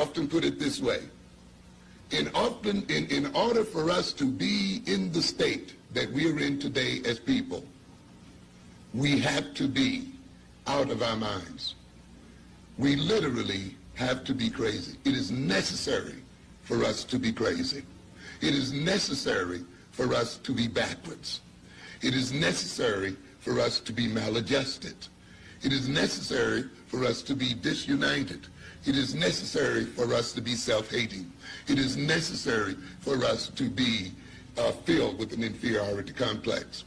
often put it this way. In order for us to be in the state that we are in today as people, we have to be out of our minds. We literally have to be crazy. It is necessary for us to be crazy. It is necessary for us to be backwards. It is necessary for us to be maladjusted. It is necessary for us to be disunited. It is necessary for us to be self-hating. It is necessary for us to be filled with an inferiority complex.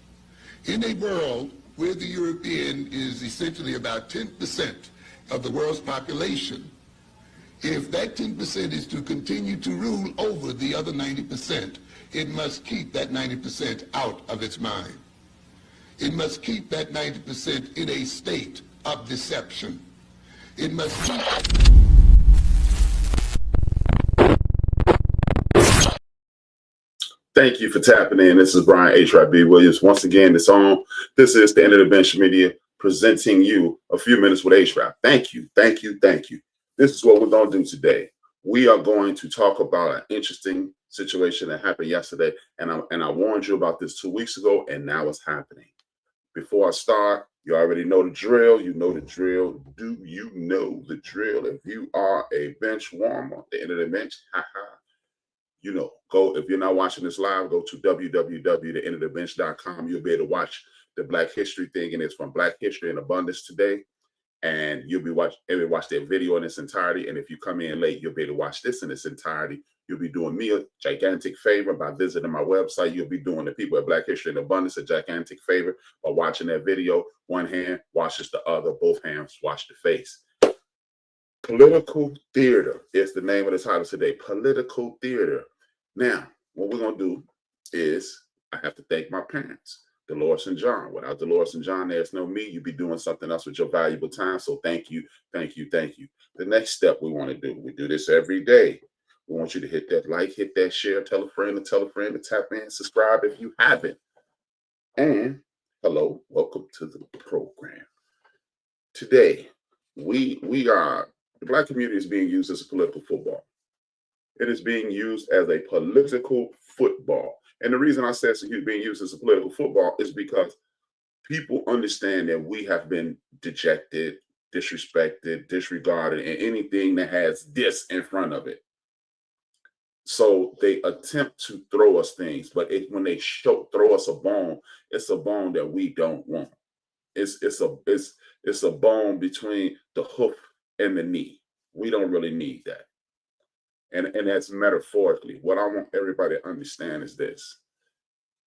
In a world where the European is essentially about 10% of the world's population, if that 10% is to continue to rule over the other 90%, it must keep that 90% out of its mind. It must keep that 90% in a state of deception. It must keep... Thank you for tapping in. This is Brian HRap Williams. Once again, it's on. This is the End of the Bench Media presenting you a few minutes with HRap. Thank you, thank you, thank you. This is what we're going to do today. We are going to talk about an interesting situation that happened yesterday, and I warned you about this 2 weeks ago, and now it's happening. Before I start, you already know the drill. You know the drill. Do you know the drill? If you are a bench warmer, the End of the Bench, you know, go, if you're not watching this live, go to www.theendofthebench.com. You'll be able to watch the Black History thing, and it's from Black History in Abundance today. And you'll be watch that video in its entirety. And if you come in late, you'll be able to watch this in its entirety. You'll be doing me a gigantic favor by visiting my website. You'll be doing the people at Black History in Abundance a gigantic favor by watching that video. One hand washes the other, both hands wash the face. Political theater is the name of the title today. Political theater. Now, what we're going to do is I have to thank my parents, Dolores and John. Without Dolores and John, there's no me. You'd be doing something else with your valuable time. So thank you, thank you, thank you. The next step we want to do, we do this every day. We want you to hit that like, hit that share, tell a friend to tap in, subscribe if you haven't. And hello, welcome to the program. Today, the Black community is being used as a political football. It is being used as a political football. And the reason I say it's being used as a political football is because people understand that we have been dejected, disrespected, disregarded, and anything that has this in front of it. So they attempt to throw us things, but when they throw us a bone, it's a bone that we don't want. It's a bone between the hoof and the knee. We don't really need that. And that's metaphorically. What I want everybody to understand is this.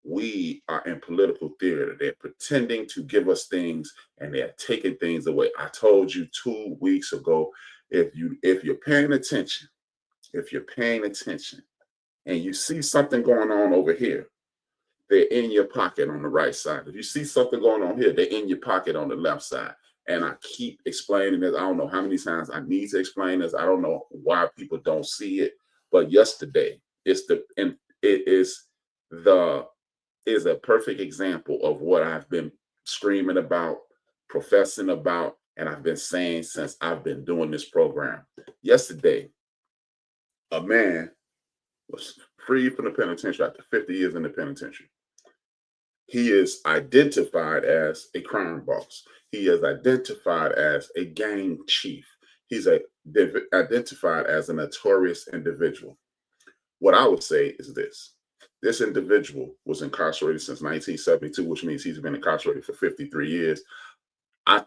We are in political theater. They're pretending to give us things and they're taking things away. I told you 2 weeks ago, if you're paying attention, and you see something going on over here, they're in your pocket on the right side. If you see something going on here, they're in your pocket on the left side. And I keep explaining this. I don't know how many times I need to explain this. I don't know why people don't see it. But yesterday, is a perfect example of what I've been screaming about, professing about, and I've been saying since I've been doing this program. Yesterday, a man was freed from the penitentiary after 50 years in the penitentiary. He is identified as a crime boss. He is identified as a gang chief. He's identified as a notorious individual. What I would say is this. This individual was incarcerated since 1972, which means he's been incarcerated for 53 years. I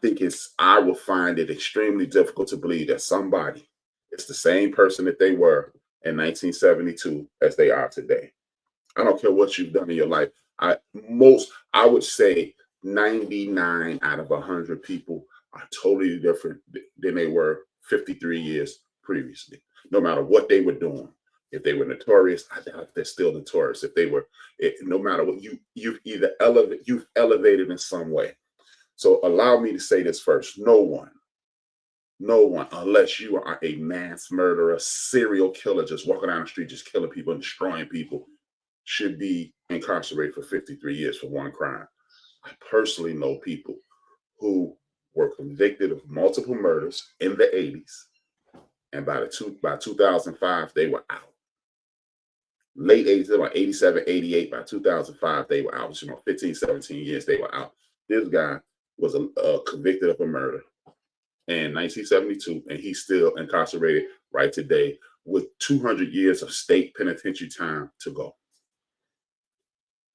will find it extremely difficult to believe that somebody is the same person that they were in 1972 as they are today. I don't care what you've done in your life. I would say 99 out of 100 people are totally different than they were 53 years previously, no matter what they were doing. If they were notorious, I doubt if they're still notorious. No matter what, you've elevated in some way. So allow me to say this first. No one, unless you are a mass murderer, serial killer, just walking down the street, just killing people and destroying people, should be incarcerated for 53 years for one crime. I personally know people who were convicted of multiple murders in the 80s, And by 2005, they were out. Late 80s, about 87, 88. By 2005, they were out. 15, 17 years, they were out. This guy was convicted of a murder in 1972, and he's still incarcerated right today with 200 years of state penitentiary time to go.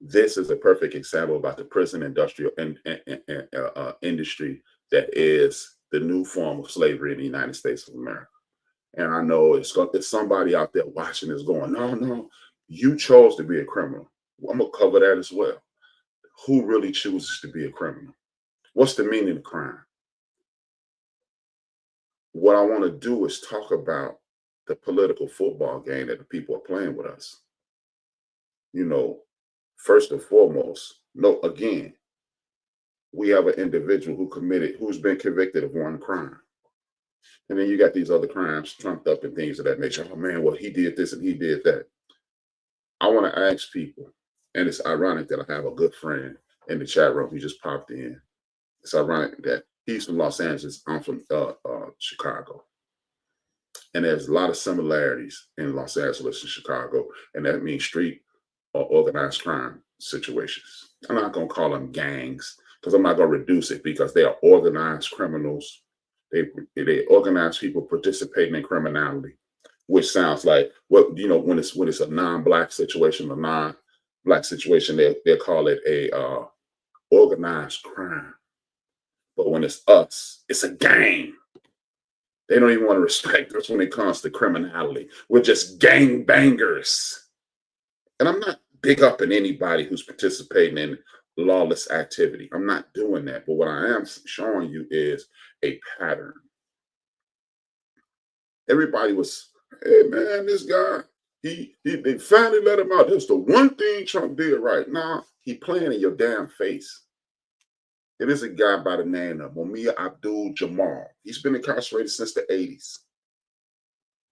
This is a perfect example about the prison industrial industry that is the new form of slavery in the United States of America. And I know it's somebody out there watching this going, no, you chose to be a criminal. I'm going to cover that as well. Who really chooses to be a criminal? What's the meaning of crime? What I want to do is talk about the political football game that the people are playing with us. First and foremost, again, we have an individual who's been convicted of one crime. And then you got these other crimes trumped up and things of that nature. Oh man, well, he did this and he did that. I want to ask people, and it's ironic that I have a good friend in the chat room. He just popped in. It's ironic that he's from Los Angeles. I'm from Chicago. And there's a lot of similarities in Los Angeles and Chicago. And that means street or organized crime situations. I'm not going to call them gangs because I'm not going to reduce it, because they are organized criminals. They organize people participating in criminality, which sounds like when it's a non-black situation, a non-black situation, they call it a organized crime. But when it's us, it's a gang. They don't even want to respect us when it comes to criminality. We're just gang bangers. And I'm not big up in anybody who's participating in lawless activity. I'm not doing that. But what I am showing you is a pattern. Everybody was, hey man, this guy, they finally let him out. That's the one thing Trump did right. Nah, he playing in your damn face. It is a guy by the name of Mumia Abdul-Jamal. He's been incarcerated since the 80s.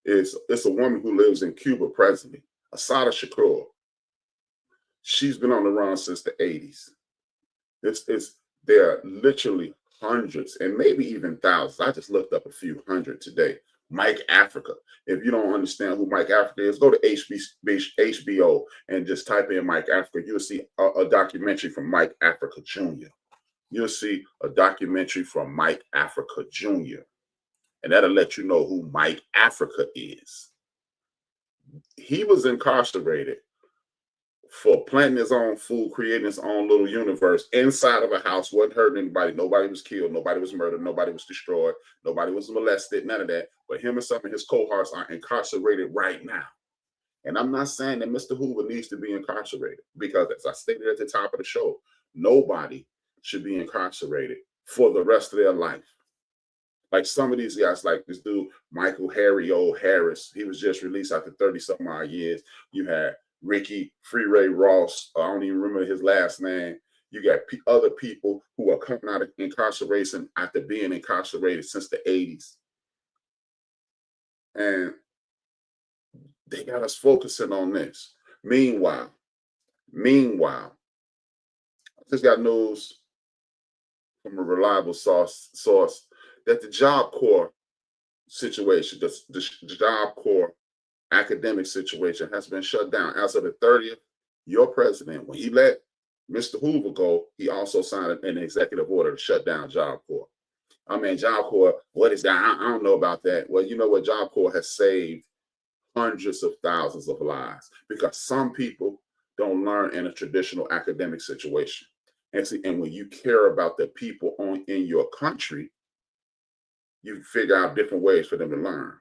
It's a woman who lives in Cuba presently, Asada Shakur. She's been on the run since the 80s. There are literally hundreds and maybe even thousands. I just looked up a few hundred today. Mike Africa. If you don't understand who Mike Africa is, go to HBO and just type in Mike Africa. You'll see a documentary from Mike Africa Jr. You'll see a documentary from Mike Africa Jr. And that'll let you know who Mike Africa is. He was incarcerated for planting his own food, creating his own little universe inside of a house, wasn't hurting anybody. Nobody was killed. Nobody was murdered. Nobody was destroyed. Nobody was molested. None of that. But him and some of his cohorts are incarcerated right now. And I'm not saying that Mr. Hoover needs to be incarcerated, because as I stated at the top of the show, nobody should be incarcerated for the rest of their life. Like some of these guys, like this dude, Michael Harry O. Harris, he was just released after 30-something odd years. You had Ricky Free Ray Ross, I don't even remember his last name. You got other people who are coming out of incarceration after being incarcerated since the 80s. And they got us focusing on this. Meanwhile, I just got news from a reliable source that the Job Corps situation, the Job Corps academic situation has been shut down. As of the 30th, your president, when he let Mr. Hoover go, he also signed an executive order to shut down Job Corps. I mean, Job Corps, what is that? I don't know about that. Well, you know what? Job Corps has saved hundreds of thousands of lives, because some people don't learn in a traditional academic situation. And when you care about the people in your country, you figure out different ways for them to learn.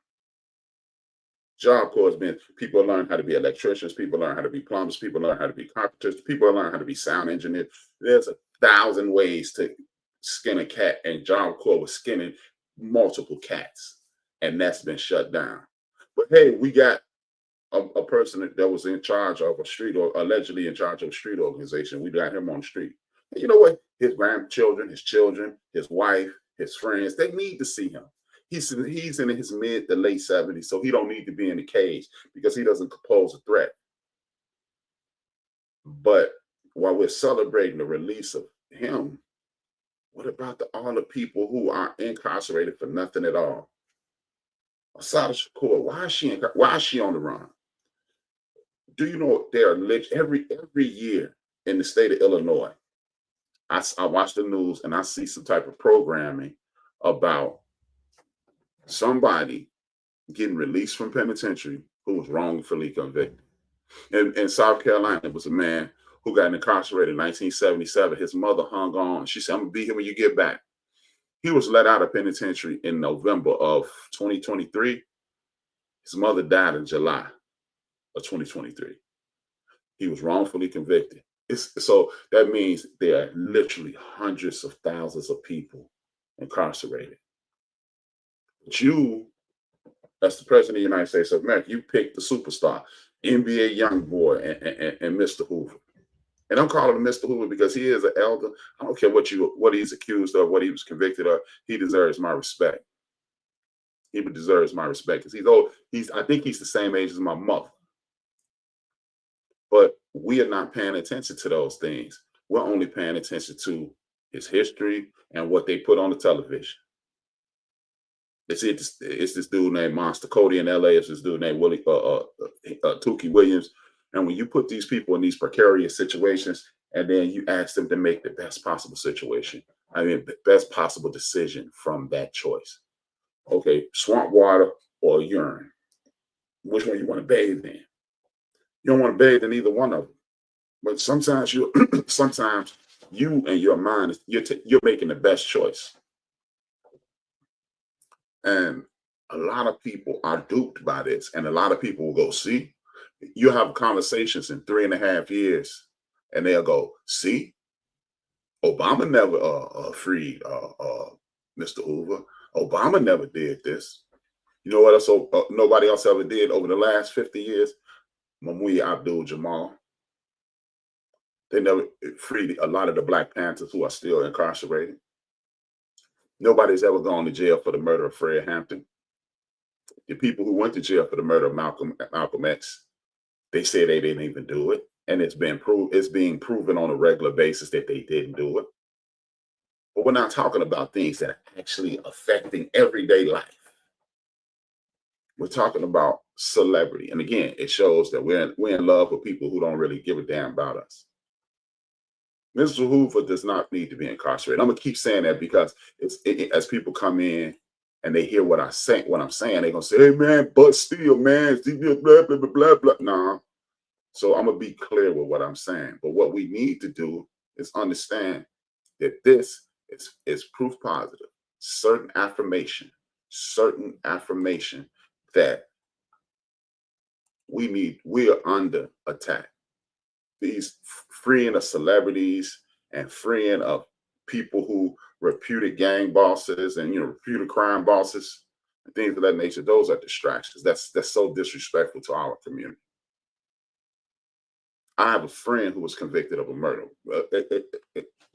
Job Corps has been, people learn how to be electricians, people learn how to be plumbers, people learn how to be carpenters, people learn how to be sound engineers. There's 1,000 ways to skin a cat, and Job Corps was skinning multiple cats, and that's been shut down. But hey, we got a person that was in charge of allegedly in charge of a street organization. We got him on the street. And you know what? His grandchildren, his children, his wife, his friends, they need to see him. He's in his mid to late 70s, so he don't need to be in the cage because he doesn't pose a threat. But while we're celebrating the release of him, what about all the people who are incarcerated for nothing at all? Asada Shakur, why is she on the run? Do you know there are every year in the state of Illinois, I watch the news and I see some type of programming about somebody getting released from penitentiary who was wrongfully convicted. In South Carolina, it was a man who got incarcerated in 1977. His mother hung on. She said, I'm going to be here when you get back. He was let out of penitentiary in November of 2023. His mother died in July of 2023. He was wrongfully convicted. So that means there are literally hundreds of thousands of people incarcerated. But you, as the president of the United States of America, you picked the superstar, NBA young boy, and Mr. Hoover. And I'm calling him Mr. Hoover because he is an elder. I don't care what he's accused of, what he was convicted of. He deserves my respect. He deserves my respect because he's old. I think he's the same age as my mother. But we are not paying attention to those things. We're only paying attention to his history and what they put on the television. It's this dude named Monster Cody in LA. It's this dude named Tukey Williams. And when you put these people in these precarious situations, and then you ask them to make the best possible the best possible decision from that choice. Okay, swamp water or urine. Which one you want to bathe in? You don't want to bathe in either one of them. But sometimes you and your mind, you're making the best choice. And a lot of people are duped by this. And a lot of people will go, see, you have conversations in 3.5 years, and they'll go, see, Obama never freed Mr. Hoover. Obama never did this. You know what else nobody else ever did over the last 50 years? Mamuya Abdul-Jamal. They never freed a lot of the Black Panthers who are still incarcerated. Nobody's ever gone to jail for the murder of Fred Hampton. The people who went to jail for the murder of Malcolm X, they say they didn't even do it. And it's being proven on a regular basis that they didn't do it. But we're not talking about things that are actually affecting everyday life. We're talking about celebrity. And again, it shows that we're in love with people who don't really give a damn about us. Mr. Hoover does not need to be incarcerated. I'm gonna keep saying that because as people come in and they hear what I'm saying, they're gonna say, hey man, but still, man, blah, blah, blah, blah, blah. Nah. So I'm gonna be clear with what I'm saying. But what we need to do is understand that this is proof positive, certain affirmation that we are under attack. These freeing of celebrities and freeing of people who reputed gang bosses and reputed crime bosses and things of that nature, those are distractions. That's so disrespectful to our community. I have a friend who was convicted of a murder.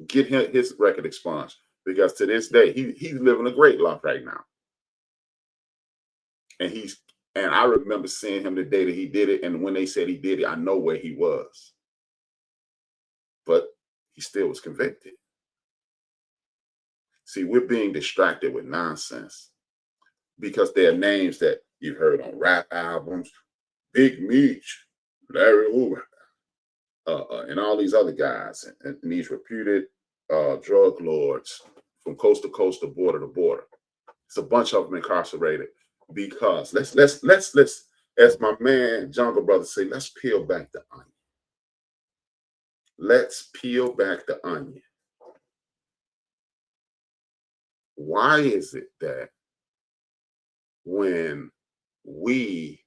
Get his record expunged because to this day he's living a great life right now. And I remember seeing him the day that he did it, and when they said he did it, I know where he was. But he still was convicted. See, we're being distracted with nonsense because there are names that you've heard on rap albums, Big Meech, Larry Hoover, and all these other guys, and these reputed drug lords from coast to coast, to border. It's a bunch of them incarcerated because let's, as my man Jungle Brother say, let's peel back the onion. Let's peel back the onion. Why is it that when we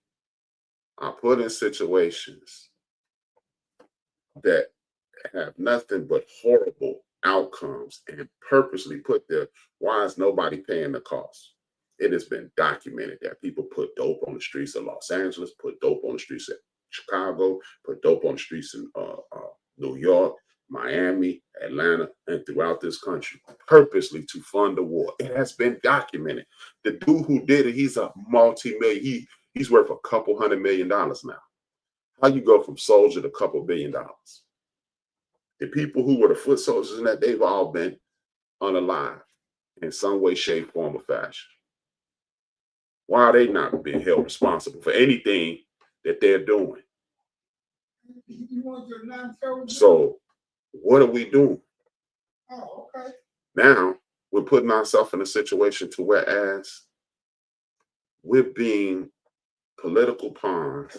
are put in situations that have nothing but horrible outcomes and purposely put there, why is nobody paying the cost? It has been documented that people put dope on the streets of Los Angeles, put dope on the streets of Chicago, put dope on the streets in New York, Miami, Atlanta, and throughout this country, purposely to fund the war. It has been documented. The dude who did it, he's a multi-million. He's worth a couple $100 million now. How you go from soldier to couple $1 billion? The people who were the foot soldiers in that, they've all been unalive in some way, shape, form, or fashion. Why are they not being held responsible for anything that they're doing? So what are we doing? Oh, okay. Now we're putting ourselves in a situation to whereas we're being political pawns.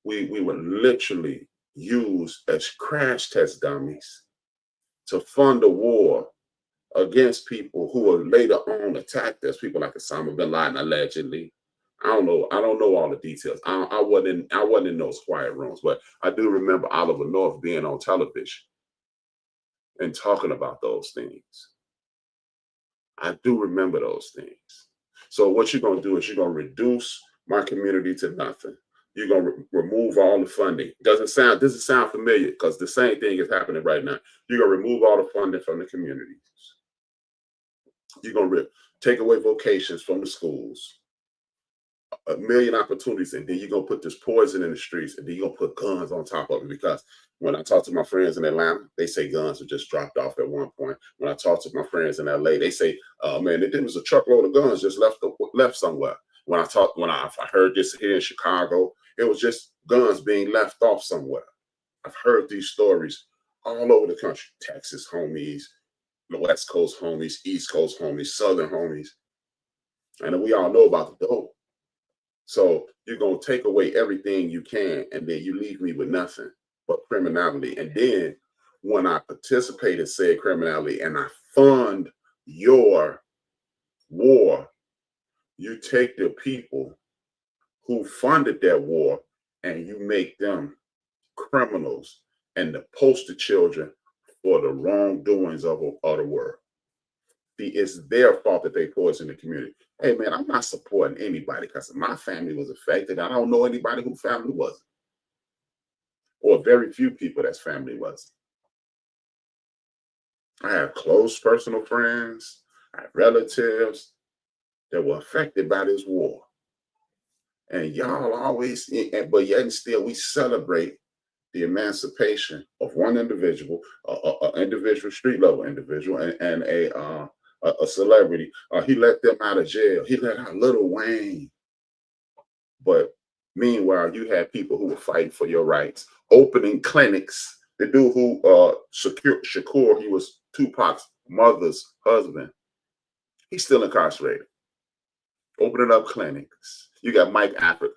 We were literally used as crash test dummies to fund a war against people who were later on attacked us. People like Osama bin Laden, allegedly. I don't know. I don't know all the details. I wasn't in those quiet rooms, but I do remember Oliver North being on television and talking about those things. I do remember those things. So what you're going to do is you're going to reduce my community to nothing. You're going to remove all the funding. Doesn't sound familiar because the same thing is happening right now. You're going to remove all the funding from the communities. You're going to take away vocations from the schools. A million opportunities, and then you're going to put this poison in the streets, and then you're going to put guns on top of it. Because when I talk to my friends in Atlanta, they say guns were just dropped off at one point. When I talk to my friends in LA, they say, man, there was a truckload of guns just left somewhere. When I heard this here in Chicago, it was just guns being left off somewhere. I've heard these stories all over the country. Texas homies, the West Coast homies, East Coast homies, Southern homies. And we all know about the dope. So you're going to take away everything you can, and then you leave me with nothing but criminality. And then when I participate in said criminality and I fund your war, you take the people who funded that war and you make them criminals and the poster children for the wrongdoings of the world. It's their fault that they poisoned the community. Hey, man, I'm not supporting anybody because my family was affected. I don't know anybody whose family wasn't, or very few people that's family wasn't. I have close personal friends, I have relatives that were affected by this war. And y'all always, but yet and still, we celebrate the emancipation of one individual, an individual, street level individual, and a celebrity. He let them out of jail. He let out Lil Wayne. But meanwhile, you had people who were fighting for your rights, opening clinics. The dude who Shakur, he was Tupac's mother's husband. He's still incarcerated. Opening up clinics. You got Mike Africa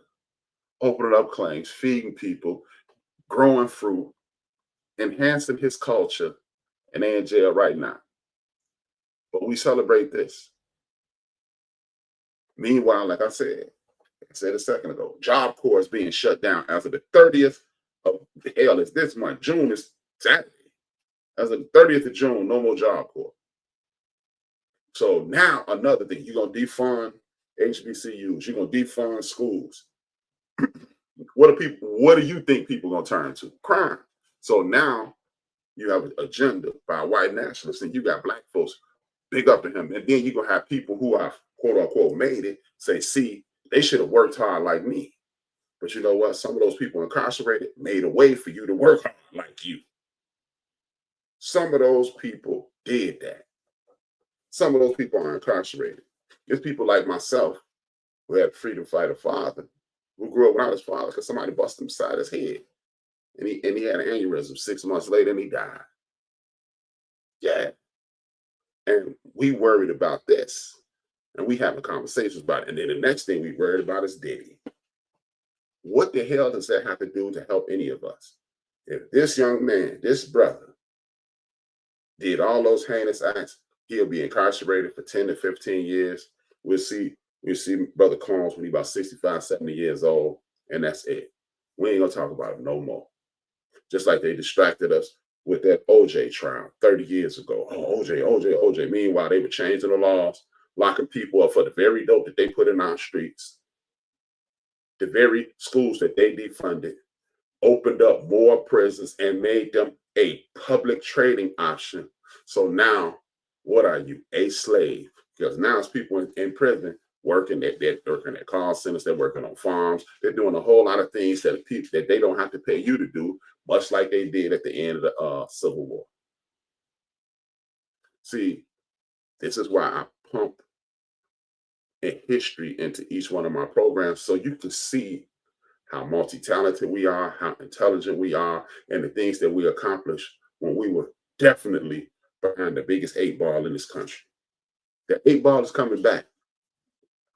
opening up clinics, feeding people, growing fruit, enhancing his culture, and they're in jail right now. But we celebrate this. Meanwhile, like I said a second ago, Job Corps is being shut down as of the 30th of hell. It's this month. June is Saturday. As of the 30th of June, no more Job Corps. So now another thing, you're going to defund HBCUs. You're going to defund schools. What do you think people are going to turn to? Crime. So now you have an agenda by white nationalists, and you got black folks big up to him. And then you're going to have people who are, quote unquote, made it say, see, they should have worked hard like me. But you know what? Some of those people incarcerated made a way for you to work hard like you. Some of those people did that. Some of those people are incarcerated. There's people like myself who had a freedom fighter father who grew up without his father because somebody busted him beside his head. And he had an aneurysm 6 months later and he died. Yeah. And we worried about this. And we having conversations about it. And then the next thing we worried about is Diddy. What the hell does that have to do to help any of us? If this young man, this brother, did all those heinous acts, he'll be incarcerated for 10 to 15 years. We'll see Brother Combs when he's about 65, 70 years old, and that's it. We ain't gonna talk about him no more. Just like they distracted us with that OJ trial 30 years ago. Oh, OJ. Meanwhile, they were changing the laws, locking people up for the very dope that they put in our streets. The very schools that they defunded, opened up more prisons and made them a public trading option. So now, what are you? A slave. Because now it's people in prison working they're working at call centers, they're working on farms, they're doing a whole lot of things that they don't have to pay you to do, much like they did at the end of the Civil War. See, this is why I pump and history into each one of my programs so you can see how multi-talented we are, how intelligent we are, and the things that we accomplished when we were definitely behind the biggest 8 ball in this country. The 8 ball is coming back.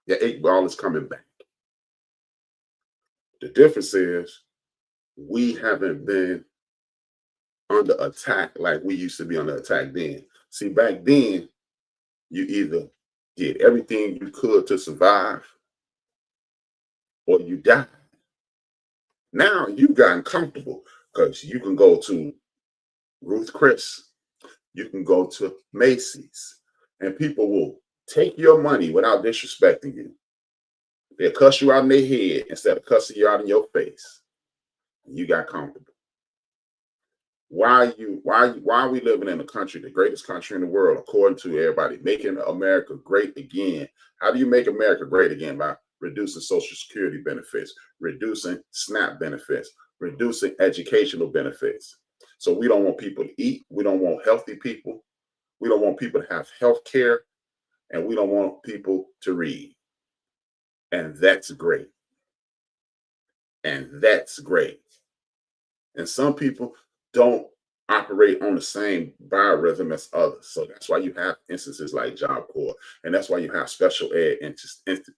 The 8 ball is coming back. The difference is we haven't been under attack like we used to be under attack then. See, back then, you either did everything you could to survive or you died. Now you've gotten comfortable because you can go to Ruth Chris, you can go to Macy's, and people will take your money without disrespecting you. They'll cuss you out in their head instead of cussing you out in your face. You got comfortable. Why are we living in a country, the greatest country in the world, according to everybody, making America great again? How do you make America great again? By reducing Social Security benefits, reducing SNAP benefits, reducing educational benefits. So we don't want people to eat. We don't want healthy people. We don't want people to have health care, and we don't want people to read. And that's great. And that's great. And some people don't operate on the same biorhythm as others. So that's why you have instances like Job Corps, and that's why you have special ed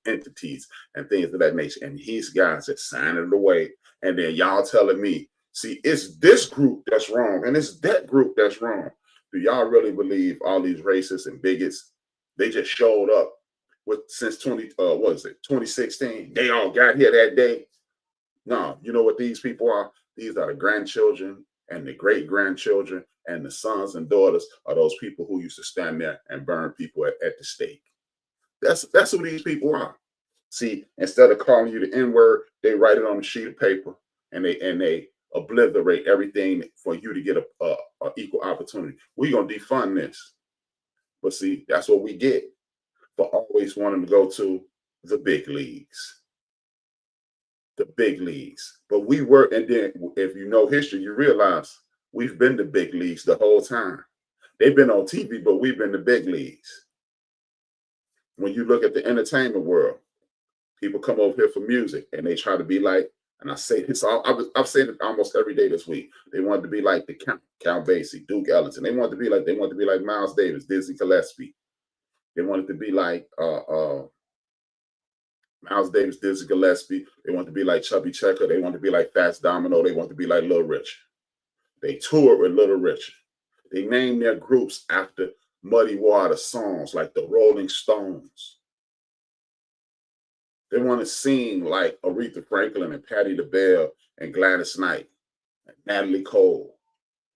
entities and things of that nature. And these guys that sign it away, and then y'all telling me, see, it's this group that's wrong, and it's that group that's wrong. Do y'all really believe all these racists and bigots, they just showed up since 2016? They all got here that day. No, you know what these people are? These are the grandchildren and the great-grandchildren and the sons and daughters of those people who used to stand there and burn people at the stake. That's who these people are. See, instead of calling you the N-word, they write it on a sheet of paper and they obliterate everything for you to get a equal opportunity. We're gonna defund this. But see, that's what we get for always wanting to go to the big leagues. The big leagues. But we were, and then if you know history, you realize we've been the big leagues the whole time. They've been on TV, but we've been the big leagues. When you look at the entertainment world, people come over here for music and they try to be like, and I say this, I've said it almost every day this week. They wanted to be like the Count Basie, Duke Ellington. They wanted to be like Miles Davis, Dizzy Gillespie. They wanted to be like Miles Davis, Dizzy Gillespie. They want to be like Chubby Checker. They want to be like Fats Domino. They want to be like Little Rich. They toured with Little Rich. They named their groups after Muddy Water songs like the Rolling Stones. They want to sing like Aretha Franklin and Patti LaBelle and Gladys Knight and Natalie Cole.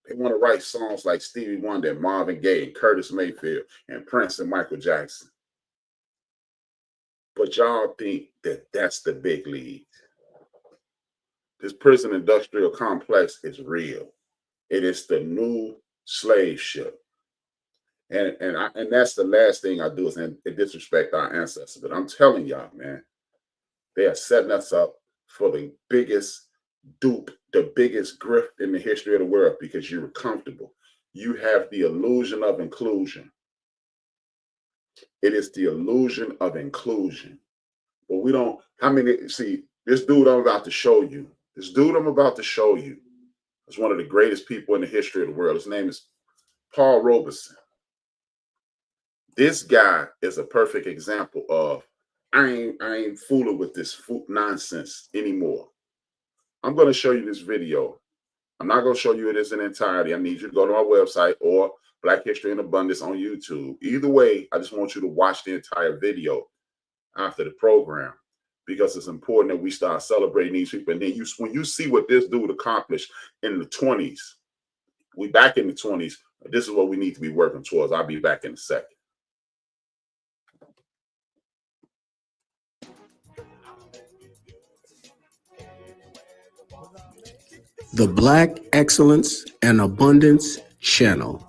They want to write songs like Stevie Wonder and Marvin Gaye and Curtis Mayfield and Prince and Michael Jackson. But y'all think that that's the big league. This prison industrial complex is real. It is the new slave ship. And that's the last thing I do is disrespect our ancestors. But I'm telling y'all, man, they are setting us up for the biggest dupe, the biggest grift in the history of the world because you're comfortable. You have the illusion of inclusion. It is the illusion of inclusion. But we don't, see, this dude I'm about to show you is one of the greatest people in the history of the world. His name is Paul Robeson. This guy is a perfect example of, I ain't fooling with this nonsense anymore. I'm going to show you this video. I'm not going to show you it as an entirety. I need you to go to my website or Black History in Abundance on YouTube. Either way, I just want you to watch the entire video after the program because it's important that we start celebrating these people. And then when you see what this dude accomplished in the 20s, we back in the 20s, this is what we need to be working towards. I'll be back in a second. The Black Excellence and Abundance Channel.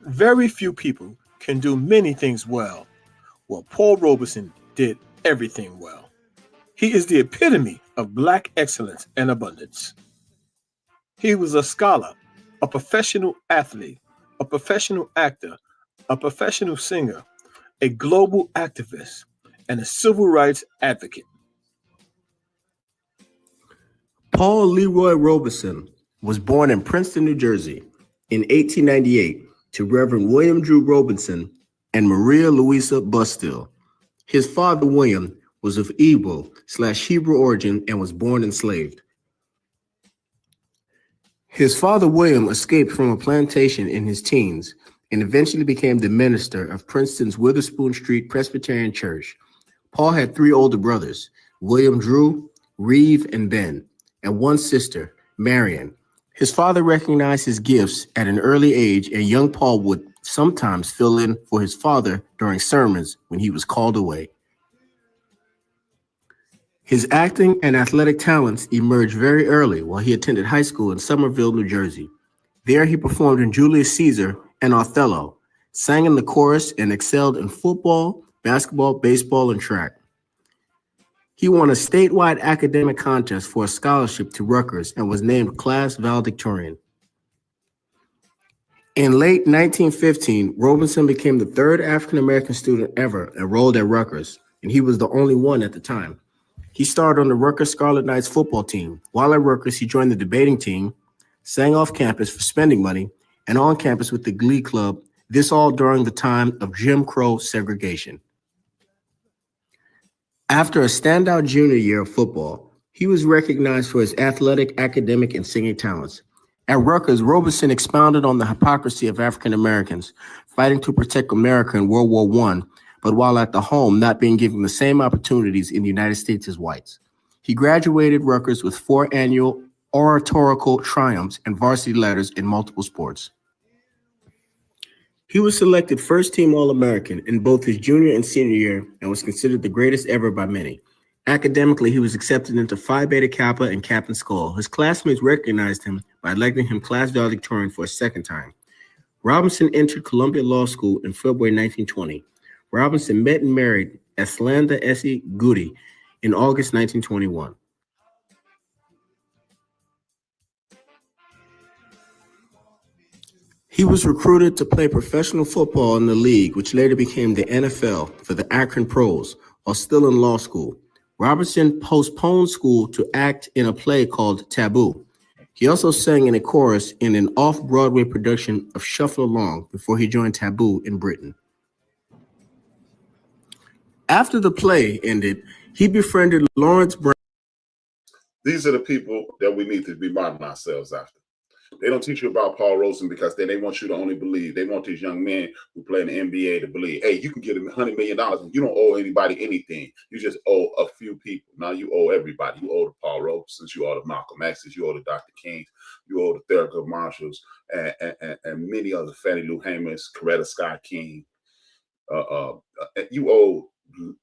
Very few people can do many things well. Well, Paul Robeson did everything well. He is the epitome of Black excellence and abundance. He was a scholar, a professional athlete, a professional actor, a professional singer, a global activist, and a civil rights advocate. Paul Leroy Robeson was born in Princeton, New Jersey in 1898 to Reverend William Drew Robeson and Maria Louisa Bustill. His father, William, was of Igbo/Hebrew origin and was born enslaved. His father, William, escaped from a plantation in his teens and eventually became the minister of Princeton's Witherspoon Street Presbyterian Church. Paul had 3 older brothers, William Drew, Reeve, and Ben, and 1 sister, Marion. His father recognized his gifts at an early age, and young Paul would sometimes fill in for his father during sermons when he was called away. His acting and athletic talents emerged very early while he attended high school in Somerville, New Jersey. There he performed in Julius Caesar and Othello, sang in the chorus, and excelled in football, basketball, baseball, and track. He won a statewide academic contest for a scholarship to Rutgers and was named class valedictorian. In late 1915, Robeson became the 3rd African-American student ever enrolled at Rutgers, and he was the only one at the time. He starred on the Rutgers Scarlet Knights football team. While at Rutgers, he joined the debating team, sang off campus for spending money, and on campus with the Glee Club, this all during the time of Jim Crow segregation. After a standout junior year of football, he was recognized for his athletic, academic, and singing talents. At Rutgers, Robeson expounded on the hypocrisy of African Americans fighting to protect America in World War I, but while at the home, not being given the same opportunities in the United States as whites. He graduated Rutgers with 4 annual oratorical triumphs and varsity letters in multiple sports. He was selected first-team All-American in both his junior and senior year and was considered the greatest ever by many. Academically, he was accepted into Phi Beta Kappa and Captain Skull. His classmates recognized him by electing him class valedictorian for a second time. Robinson entered Columbia Law School in February 1920. Robinson met and married Eslanda Essie Goody in August 1921. He was recruited to play professional football in the league, which later became the NFL for the Akron Pros, while still in law school. Robinson postponed school to act in a play called Taboo. He also sang in a chorus in an off-Broadway production of Shuffle Along before he joined Taboo in Britain. After the play ended, he befriended Lawrence Brown. These are the people that we need to be modeling ourselves after. They don't teach you about Paul Robeson because then they want you to only believe. They want these young men who play in the NBA to believe, hey, you can get $100 million and you don't owe anybody anything. You just owe a few people. Now you owe everybody. You owe the Paul Robesons, you owe the Malcolm X's, you owe the Dr. Kings, you owe the Thurgood Marshalls, and many other Fannie Lou Hamers, Coretta Scott King. You owe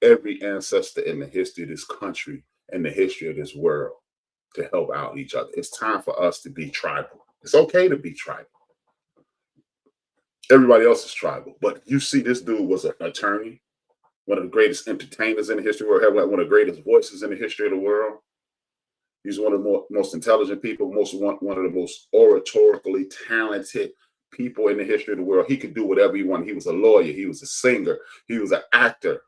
every ancestor in the history of this country and the history of this world to help out each other. It's time for us to be tribal. It's okay to be tribal. Everybody else is tribal. But you see, this dude was an attorney, one of the greatest entertainers in the history of the world, one of the greatest voices in the history of the world. He's one of the most intelligent people, one of the most oratorically talented people in the history of the world. He could do whatever he wanted. He was a lawyer. He was a singer. He was an actor.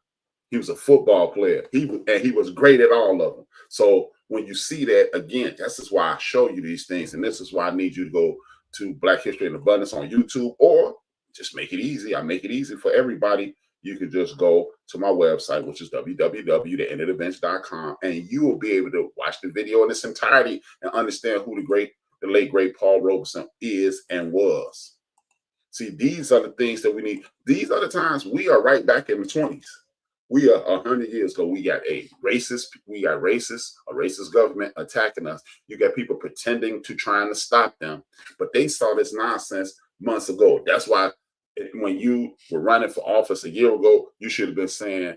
He was a football player. He was great at all of them. So when you see that, again, this is why I show you these things. And this is why I need you to go to Black History in Abundance on YouTube, or just make it easy. I make it easy for everybody. You can just go to my website, which is www.theendofthebench.com, and you will be able to watch the video in its entirety and understand who the late, great Paul Robeson is and was. See, these are the things that we need. These are the times we are right back in the 20s. We are 100 years ago. We got a racist government attacking us. You got people pretending to trying to stop them, but they saw this nonsense months ago. That's why when you were running for office a year ago, you should have been saying,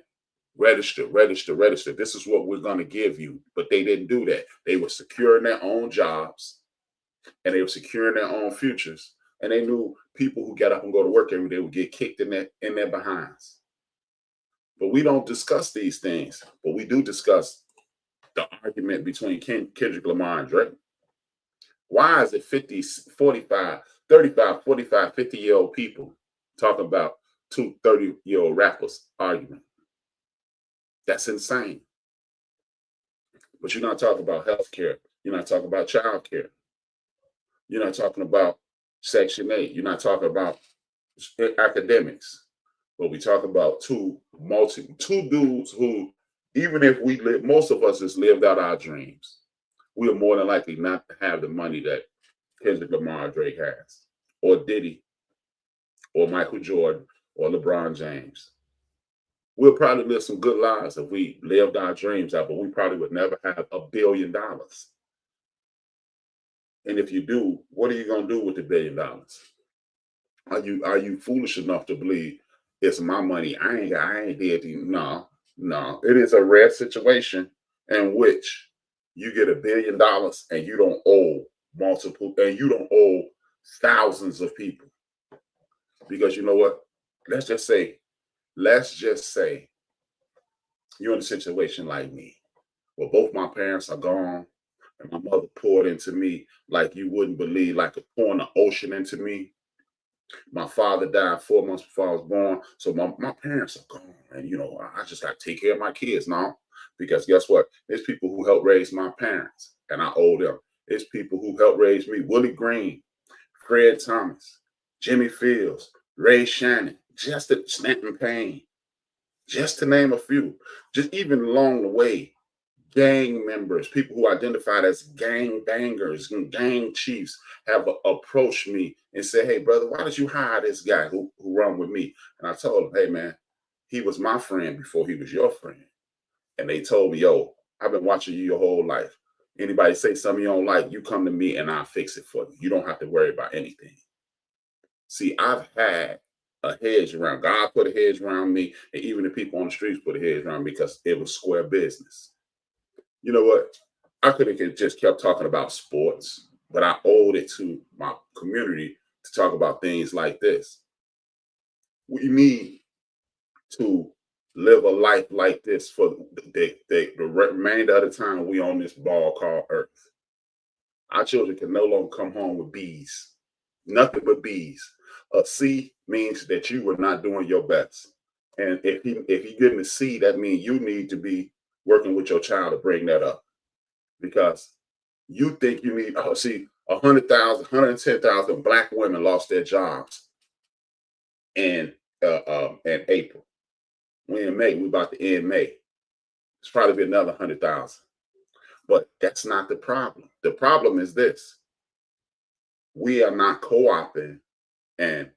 register, register, register. This is what we're going to give you. But they didn't do that. They were securing their own jobs and they were securing their own futures. And they knew people who get up and go to work every day would get kicked in their behinds. But we don't discuss these things. But we do discuss the argument between Kendrick Lamar and Drake. Why is it 50, 45, 35, 45, 50-year-old people talking about two 30-year-old rappers arguing? That's insane. But you're not talking about healthcare. You're not talking about child care. You're not talking about Section 8. You're not talking about academics. But we talk about two dudes who, even if we live, most of us has lived out our dreams, we are more than likely not to have the money that Kendrick Lamar Drake has, or Diddy, or Michael Jordan, or LeBron James. We'll probably live some good lives if we lived our dreams out, but we probably would never have $1 billion. And if you do, what are you going to do with the $1 billion? Are you foolish enough to believe it's my money? I ain't dead. No. It is a rare situation in which you get $1 billion and you don't owe multiple, and you don't owe thousands of people. Because you know what? Let's just say you're in a situation like me, where both my parents are gone and my mother poured into me like you wouldn't believe, like pouring the ocean into me. My father died 4 months before I was born, so my parents are gone, and I just got to take care of my kids now. Because guess what? There's people who helped raise my parents, and I owe them. There's people who helped raise me: Willie Green, Fred Thomas, Jimmy Fields, Ray Shannon, Stanton Payne, just to name a few. Just even along the way, gang members, people who identified as gang bangers and gang chiefs have approached me and said, "Hey, brother, why did you hire this guy who run with me?" And I told them, "Hey, man, he was my friend before he was your friend." And they told me, "Yo, I've been watching you your whole life. Anybody say something you don't like, you come to me and I'll fix it for you. You don't have to worry about anything." See, I've had a hedge around. God put a hedge around me, and even the people on the streets put a hedge around me because it was square business. You know what? I could have just kept talking about sports, but I owed it to my community to talk about things like this. We need to live a life like this for the remainder of the time we on this ball called Earth. Our children can no longer come home with B's, nothing but B's. A C means that you were not doing your best. And if you're getting a C, that means you need to be working with your child to bring that up. Because you think you need, 100,000, 110,000 Black women lost their jobs in April. We in May, we about to end May. It's probably be another 100,000. But that's not the problem. The problem is this: we are not co-opting and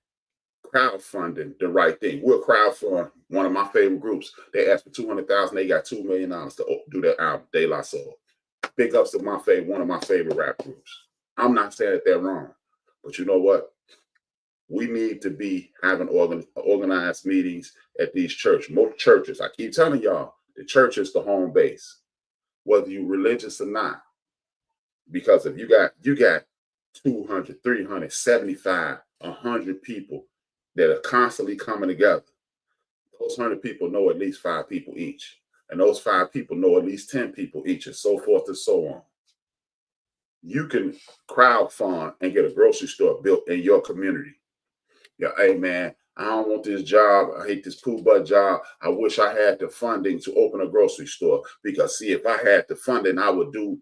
crowdfunding the right thing. We'll crowdfund one of my favorite groups. They asked for 200,000. They got $2 million to do their album, De La Soul. Big ups to one of my favorite rap groups. I'm not saying that they're wrong, but you know what? We need to be having organized meetings at these churches. Most churches, I keep telling y'all, the church is the home base, whether you're religious or not. Because if you got 200, 300, 75, 100 people that are constantly coming together, those 100 people know at least 5 people each. And those 5 people know at least 10 people each, and so forth and so on. You can crowdfund and get a grocery store built in your community. Yeah, hey man, I don't want this job. I hate this poo butt job. I wish I had the funding to open a grocery store, because see, if I had the funding, I would do ...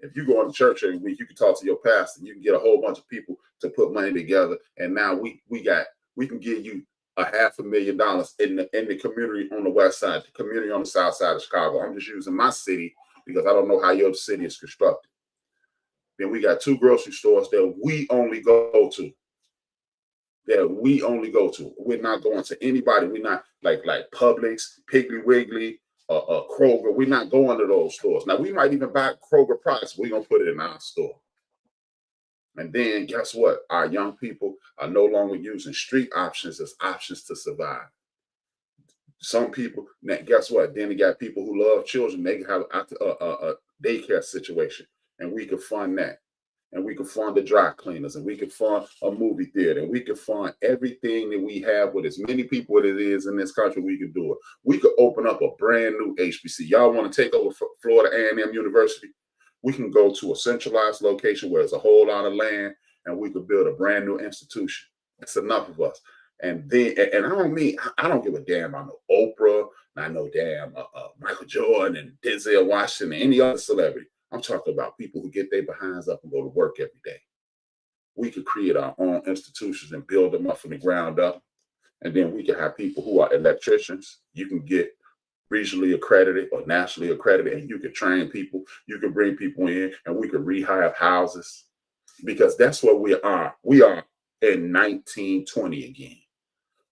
If you go to church every week, you can talk to your pastor. You can get a whole bunch of people to put money together, and now we can give you $500,000 in the community on the west side, the community on the south side of Chicago. I'm just using my city because I don't know how your city is constructed. Then we got 2 grocery stores that we only go to. We're not going to anybody. We're not like Publix, Piggly Wiggly, Kroger. We're not going to those stores. Now, we might even buy Kroger products. We're going to put it in our store. And then guess what? Our young people are no longer using street options as options to survive. Some people, now guess what? Then they got people who love children. They can have a daycare situation, and we can fund that. And we can fund the dry cleaners, and we can fund a movie theater, and we can fund everything that we have with as many people as it is in this country. We could do it. We could open up a brand new HBC. Y'all want to take over Florida A&M University? We can go to a centralized location where there's a whole lot of land, and we could build a brand new institution. It's enough of us. And then, and I don't give a damn about no Oprah, and I know damn Michael Jordan and Denzel Washington and any other celebrity. I'm talking about people who get their behinds up and go to work every day. We could create our own institutions and build them up from the ground up. And then we can have people who are electricians. You can get regionally accredited or nationally accredited, and you can train people. You can bring people in, and we can rehab houses, because that's what we are. We are in 1920 again.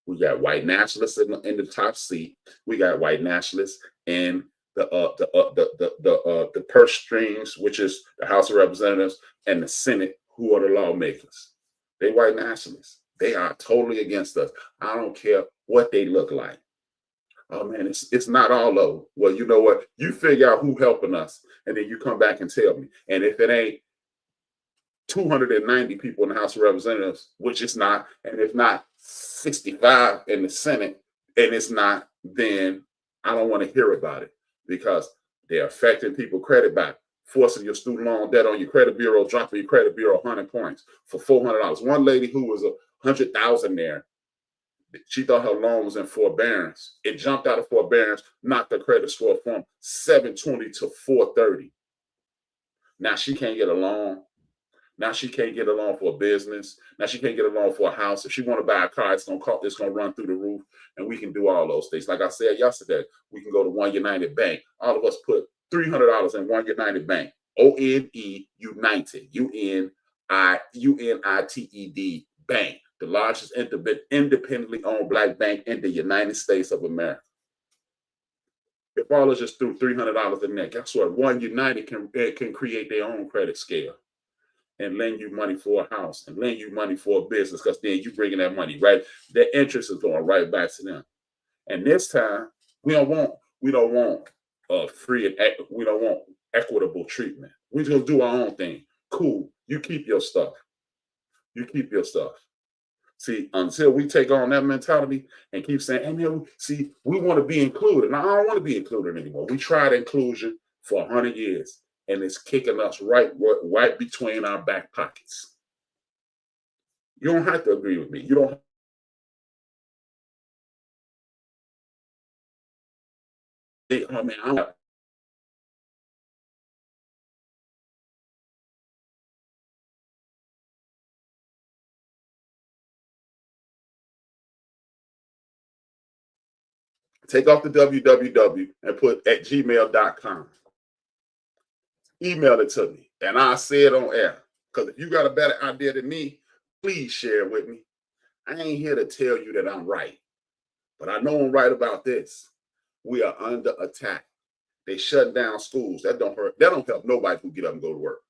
We got white nationalists in the top seat. We got white nationalists in the purse strings, which is the House of Representatives, and the Senate, who are the lawmakers. They white nationalists. They are totally against us. I don't care what they look like. Oh man, it's not all of them. Well, you know what? You figure out who helping us, and then you come back and tell me. And if it ain't 290 people in the House of Representatives, which it's not, and if not 65 in the Senate, and it's not, then I don't want to hear about it, because they're affecting people credit back, forcing your student loan debt on your credit bureau, dropping your credit bureau 100 points for $400. One lady who was $100,000 there, she thought her loan was in forbearance. It jumped out of forbearance, knocked her credit score from 720 to 430. Now she can't get a loan. Now she can't get a loan for a business. Now she can't get a loan for a house. If she want to buy a car, it's gonna run through the roof, and we can do all those things. Like I said yesterday, we can go to One United Bank. All of us put $300 in One United Bank. ONE United. UNITED Bank, the largest independently owned black bank in the United States of America. If all of us just threw $300 in there, guess what? One United can create their own credit scale and lend you money for a house and lend you money for a business, because then you bringing that money, right? The interest is going right back to them. And this time, we don't want we don't want equitable treatment. We're gonna do our own thing. Cool. You keep your stuff. You keep your stuff. See, until we take on that mentality and keep saying, hey man, see, we want to be included. Now, I don't want to be included anymore. We tried inclusion for 100 years, and it's kicking us right between our back pockets. You don't have to agree with me. You don't. I mean, I don't. Take off the www and put at gmail.com. Email it to me, and I'll say it on air. Because if you got a better idea than me, please share it with me. I ain't here to tell you that I'm right, but I know I'm right about this. We are under attack. They shut down schools. That don't hurt. That don't help nobody who get up and go to work.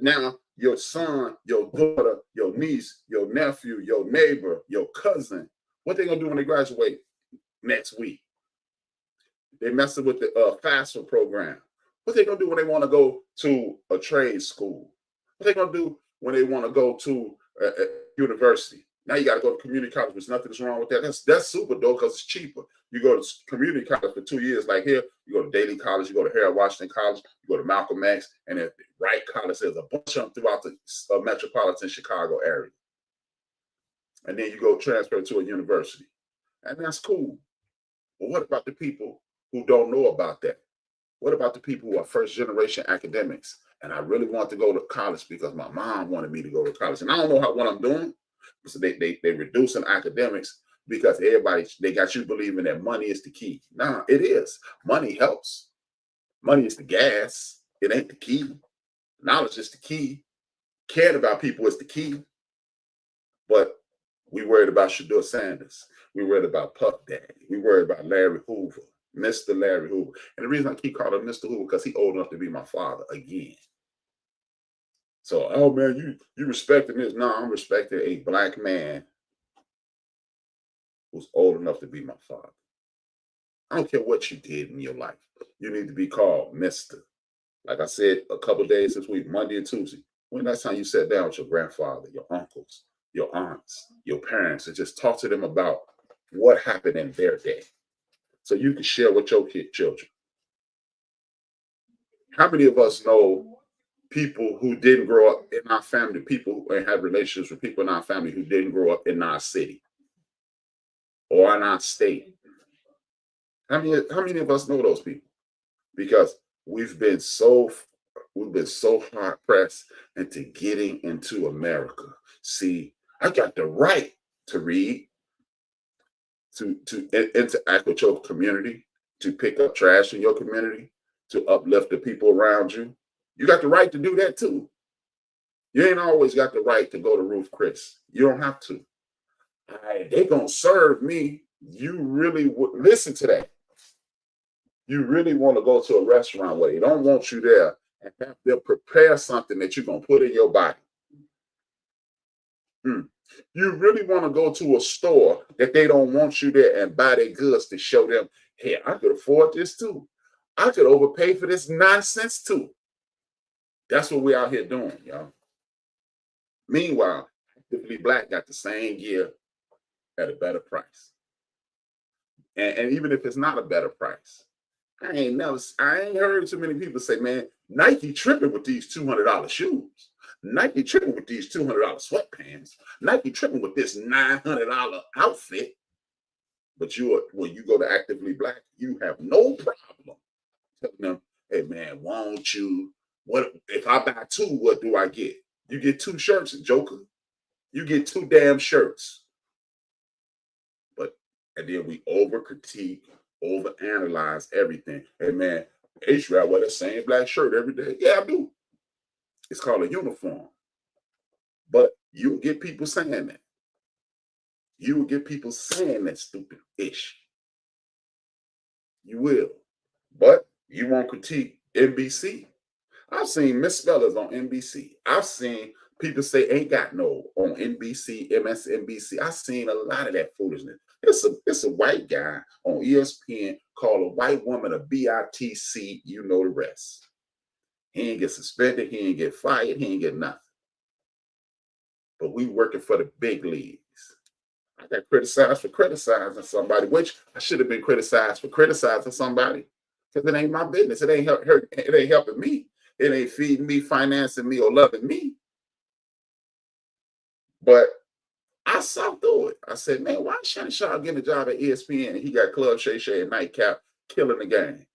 Now, your son, your daughter, your niece, your nephew, your neighbor, your cousin, what they gonna do when they graduate next week? They messing with the FAFSA program. What they gonna do when they want to go to a trade school? What they gonna do when they want to go to a university? Now you got to go to community college. There's nothing's wrong with that. That's super dope because it's cheaper. You go to community college for 2 years, like here. You go to Daly College, you go to Harold Washington College, you go to Malcolm X, and at the Wright College, there's a bunch of them throughout the metropolitan Chicago area. And then you go transfer to a university, and that's cool. But what about the people who don't know about that? What about the people who are first generation academics? And I really want to go to college because my mom wanted me to go to college, and I don't know what I'm doing. So they reducing academics because they got you believing that money is the key. Nah, it is. Money helps. Money is the gas. It ain't the key. Knowledge is the key. Caring about people is the key. But we worried about Shedeur Sanders. We worried about Puff Daddy. We worried about Larry Hoover, Mr. Larry Hoover. And the reason I keep calling him Mr. Hoover because he's old enough to be my father again. So, oh man, you respecting this? No, I'm respecting a black man who's old enough to be my father. I don't care what you did in your life. You need to be called Mr. Like I said a couple of days this week, Monday and Tuesday. When last time you sat down with your grandfather, your uncles, your aunts, your parents, and just talk to them about what happened in their day, so you can share with your children. How many of us know people who didn't grow up in our family, people who have relationships with people in our family who didn't grow up in our city or in our state. How many of us know those people? Because we've been so hard pressed into getting into America. See, I got the right to read, to interact with your community, to pick up trash in your community, to uplift the people around you. You got the right to do that too. You ain't always got the right to go to Ruth Chris. You don't have to. They gonna serve me. You really would listen to that. You really want to go to a restaurant where they don't want you there and have them prepare something that you're gonna put in your body. You really want to go to a store that they don't want you there and buy their goods to show them, hey, I could afford this too. I could overpay for this nonsense too. That's what we're out here doing, y'all. Meanwhile, Actively Black got the same gear at a better price. And even if it's not a better price, I ain't heard too many people say, man, Nike tripping with these $200 shoes. Nike tripping with these $200 sweatpants. Nike tripping with this $900 outfit. But when you go to Actively Black, you have no problem telling them, hey man, won't you? What if I buy two? What do I get? You get 2 shirts, Joker. You get 2 damn shirts. And then we over-critique, over-analyze everything. Hey, man, HRap wear the same black shirt every day. Yeah, I do. It's called a uniform. But you'll get people saying that. You will get people saying that stupid-ish. You will. But you won't critique NBC. I've seen misspellers on NBC. I've seen people say ain't got no on NBC, MSNBC. I've seen a lot of that foolishness. It's a white guy on ESPN called a white woman a BITC, you know the rest. He ain't get suspended, he ain't get fired, he ain't get nothing. But we working for the big leagues. I got criticized for criticizing somebody, which I should have been criticized for criticizing somebody, because it ain't my business. It ain't helping me. It ain't feeding me, financing me, or loving me. But I saw through it. I said, man, why is Shannon Sharp getting a job at ESPN and he got Club Shay Shay and Nightcap killing the game?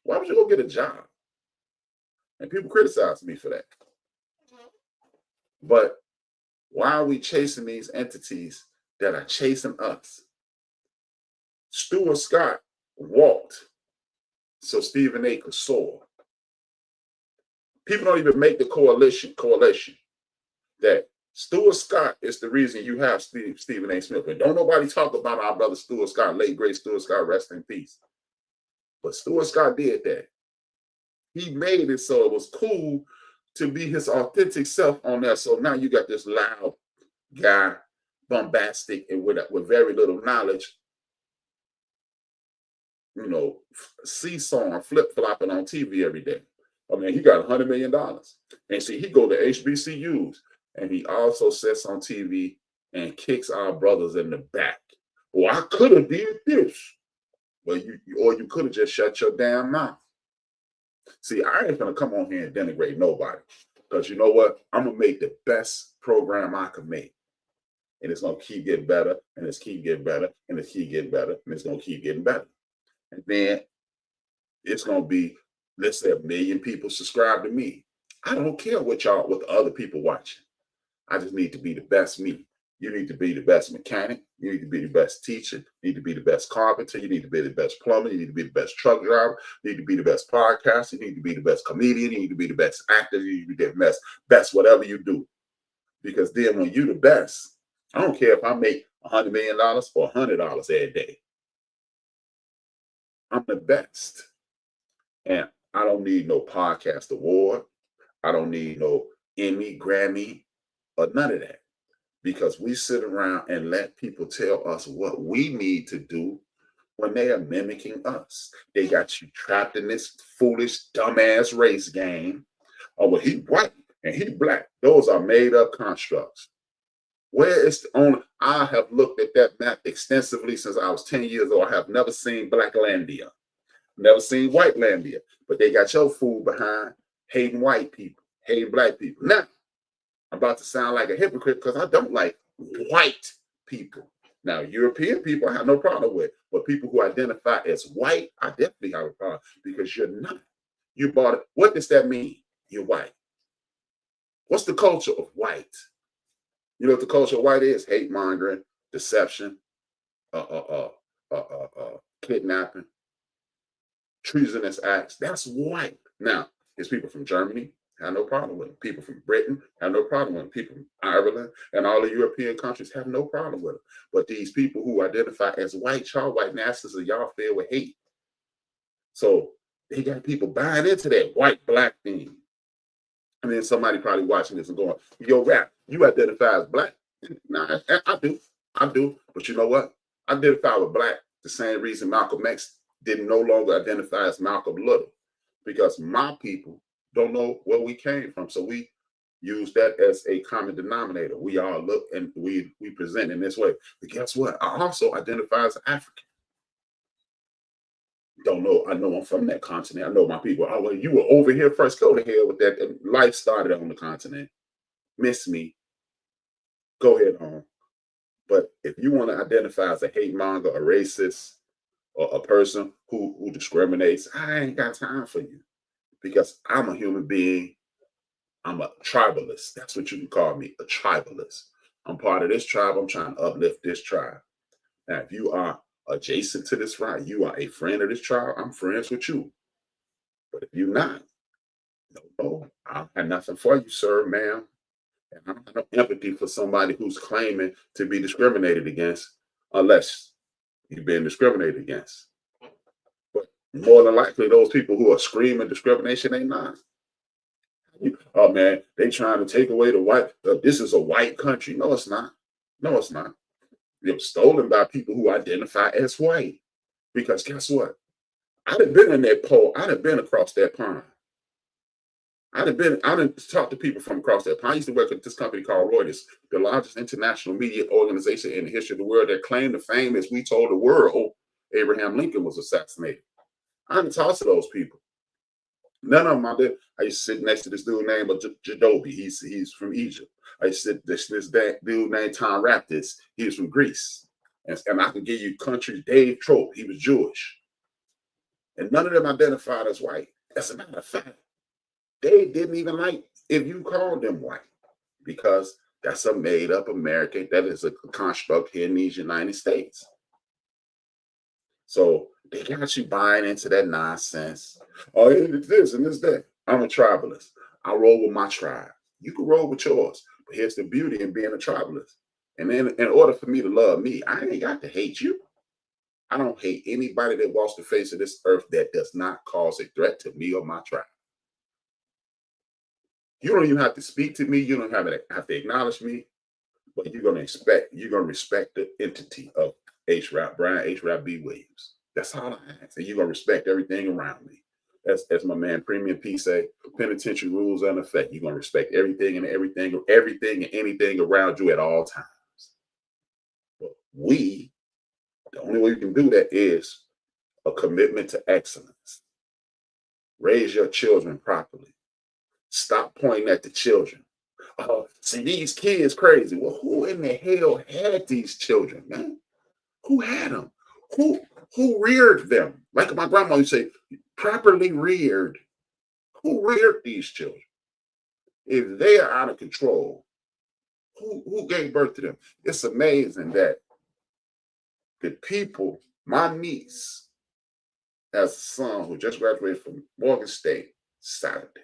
Why would you go get a job? And people criticize me for that. But why are we chasing these entities that are chasing us? Stuart Scott walked so Stephen A could soar. People don't even make the correlation that Stuart Scott is the reason you have Stephen A. Smith. And don't nobody talk about our brother Stuart Scott, late great Stuart Scott, rest in peace. But Stuart Scott did that. He made it so it was cool to be his authentic self on there. So now you got this loud guy, bombastic and with very little knowledge, you know, seesawing, flip-flopping on TV every day. I mean, he got $100 million. And see, he go to HBCUs. And he also sits on TV and kicks our brothers in the back. Well, I could have did this. Well, you could have just shut your damn mouth. See, I ain't gonna come on here and denigrate nobody. Because you know what? I'm gonna make the best program I can make. And it's gonna keep getting better, and it's keep getting better, and it's keep getting better, and it's gonna keep getting better. And then it's gonna be, let's say 1 million people subscribe to me. I don't care what the other people watching. I just need to be the best me. You need to be the best mechanic. You need to be the best teacher. You need to be the best carpenter. You need to be the best plumber. You need to be the best truck driver. You need to be the best podcaster. You need to be the best comedian. You need to be the best actor. You need to be the best whatever you do. Because then when you're the best, I don't care if I make $100 million or $100 a day. I'm the best. And I don't need no podcast award. I don't need no Emmy, Grammy, or none of that. Because we sit around and let people tell us what we need to do when they are mimicking us. They got you trapped in this foolish, dumbass race game. Oh, well, he white and he black. Those are made up constructs. Where is the only? I have looked at that map extensively since I was 10 years old. I have never seen Blacklandia, never seen Whitelandia, but they got your fool behind hating white people. hating black people. Now, I'm about to sound like a hypocrite because I don't like white people. Now, European people I have no problem with, but people who identify as white, I definitely have a problem because you're not. You bought it. What does that mean? You're white. What's the culture of white? You know what the culture of white is? Hate mongering, deception, kidnapping, treasonous acts. That's white. Now, there's people from Germany, have no problem with them. People from Britain have no problem with them. People from Ireland and all the European countries have no problem with them. But these people who identify as white, y'all white masters, are y'all filled with hate. So they got people buying into that white black thing. And then somebody probably watching this and going, yo, Rap, you identify as black? Nah, I do. But you know what? I identify with black the same reason Malcolm X didn't no longer identify as Malcolm Little, because my people don't know where we came from. So we use that as a common denominator. We all look and we present in this way. But guess what? I also identify as African. Don't know. I know I'm from that continent. I know my people. Oh, well, you were over here first. Go to hell with that. Life started on the continent. Miss me. Go ahead on. But if you want to identify as a hate monger, a racist, or a person who discriminates, I ain't got time for you, because I'm a human being. I'm a tribalist. That's what you can call me, a tribalist. I'm part of this tribe. I'm trying to uplift this tribe. Now, if you are adjacent to this tribe, you are a friend of this tribe, I'm friends with you. But if you're not, no, I don't have nothing for you, sir, ma'am. And I don't have no empathy for somebody who's claiming to be discriminated against, unless you've been discriminated against. But more than likely, those people who are screaming discrimination ain't not. Oh man, they trying to take away the white. This is a white country. No, it's not. No, it's not. It was stolen by people who identify as white. Because guess what? I'd have been in that pole. I'd have been across that pond. I done talked to people from across that pond. I used to work at this company called Reuters, the largest international media organization in the history of the world, that claimed the fame as we told the world Abraham Lincoln was assassinated. I done talked to those people. None of them I did. I used to sit next to this dude named TEODB. He's from Egypt. I used to sit this dude named Tom Raptis. He was from Greece. And I can give you countries. Dave Trope, he was Jewish. And none of them identified as white. As a matter of fact, they didn't even like if you called them white, because that's a made-up American. That is a construct here in these United States. So they got you buying into that nonsense. Oh, it's this and it's that. I'm a tribalist. I roll with my tribe. You can roll with yours. But here's the beauty in being a tribalist. And then in order for me to love me, I ain't got to hate you. I don't hate anybody that walks the face of this earth that does not cause a threat to me or my tribe. You don't even have to speak to me. You don't have to acknowledge me. But you're going to respect the entity of HRap, Brian HRap B. Williams. That's all I ask. And you're going to respect everything around me. As my man Premium P say, penitentiary rules are in effect. You're going to respect everything and anything around you at all times. But the only way you can do that is a commitment to excellence. Raise your children properly. Stop pointing at the children. See, these kids crazy. Well, who in the hell had these children, man? Who had them? Who reared them? Like my grandma used to say, properly reared. Who reared these children? If they are out of control, who gave birth to them? It's amazing that the people, my niece has a son who just graduated from Morgan State Saturday.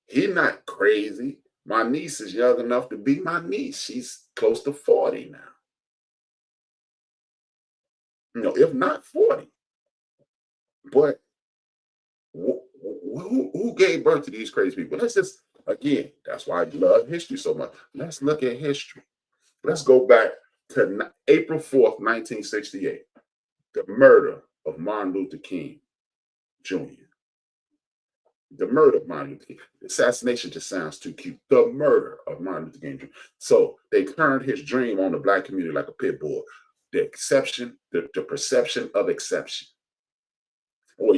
He's not crazy. My niece is young enough to be my niece. She's close to 40 now. If not 40. But who gave birth to these crazy people? Let's just, again, that's why I love history so much. Let's look at history. Let's go back to April 4th, 1968. The murder of Martin Luther King Jr. The murder of Martin Luther King. The assassination just sounds too cute. The murder of Martin Luther King Jr. So they turned his dream on the black community like a pit bull. The exception, the perception of exception. Well,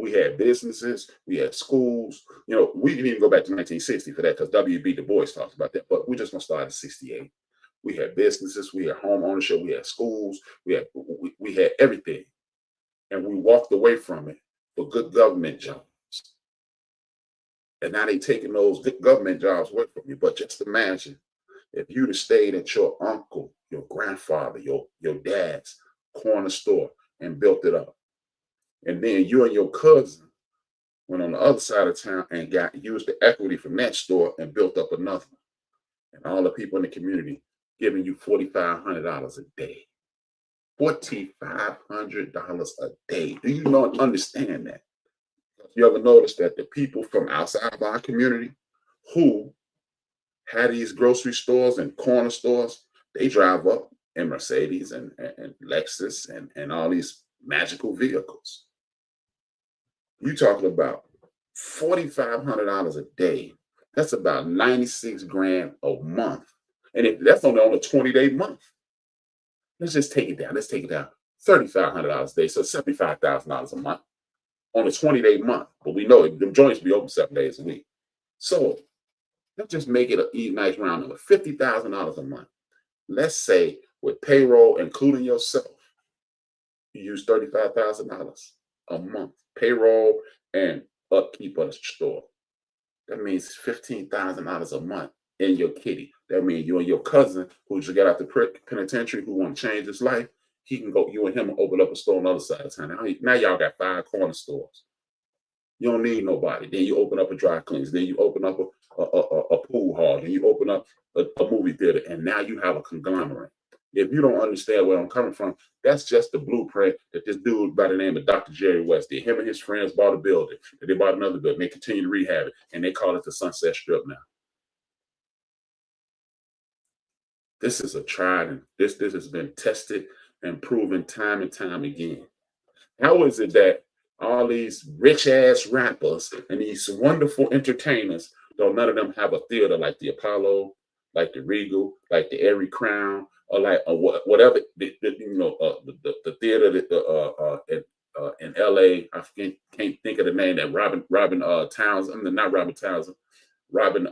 We had businesses, we had schools. You know, we didn't even go back to 1960 for that because W.B. Du Bois talks about that. But we're just gonna start at 68. We had businesses, we had home ownership, we had schools, we had everything, and we walked away from it for good government jobs. And now they taking those good government jobs away from you. But just imagine if you'd have stayed at your uncle, your grandfather, your dad's corner store and built it up. And then you and your cousin went on the other side of town and used the equity from that store and built up another one. And all the people in the community giving you $4,500 a day. $4,500 a day. Do you not understand that? You ever notice that the people from outside of our community who had these grocery stores and corner stores, they drive up in Mercedes and Lexus and all these magical vehicles. You talking about $4,500 a day. That's about 96 grand a month. And that's only on a 20-day month. Let's just take it down. Let's take it down. $3,500 a day, so $75,000 a month on a 20-day month. But we know the joints be open 7 days a week. So let's just make it a nice round number, $50,000 a month. Let's say with payroll, including yourself, you use $35,000 a month. Payroll and upkeep of the store. That means $15,000 a month in your kitty. That means you and your cousin who just got out the penitentiary who want to change his life, he can go, you and him open up a store on the other side of town. Now y'all got 5 corner stores. You don't need nobody. Then you open up a dry cleans. Then you open up a pool hall. Then you open up a movie theater. And now you have a conglomerate. If you don't understand where I'm coming from, that's just the blueprint that this dude by the name of Dr. Jerry West did. Him and his friends bought a building. And they bought another building. They continue to rehab it. And they call it the Sunset Strip now. This is a tried and this has been tested and proven time and time again. How is it that all these rich ass rappers and these wonderful entertainers, though none of them have a theater like the Apollo, like the Regal, like the Airy Crown, or like whatever the theater that in LA, I can't think of the name, that Robin Townsend, not Robin Townsend, Robin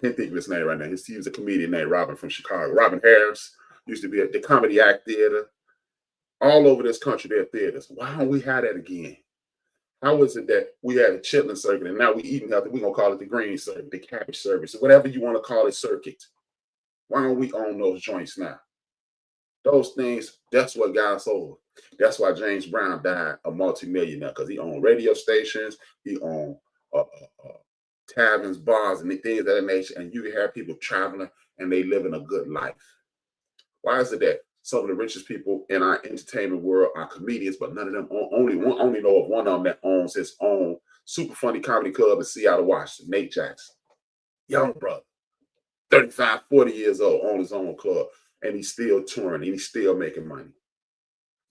can't think of his name right now. He was a comedian named Robin from Chicago. Robin Harris used to be at the Comedy Act Theater. All over this country, there are theaters. Why don't we have that again? How is it that we had a chitlin circuit and now we eating healthy? We're going to call it the green circuit, the cabbage service, whatever you want to call it, circuit. Why don't we own those joints now? Those things, that's what got us over. That's why James Brown died a multimillionaire, because he owned radio stations, he owned taverns, bars, and things of that nature, and you have people traveling and they living a good life. Why is it that some of the richest people in our entertainment world are comedians, but none of them only know of one of them that owns his own super funny comedy club in Seattle, Washington, Nate Jackson. Young brother, 35, 40 years old, owns his own club, and he's still touring, and he's still making money.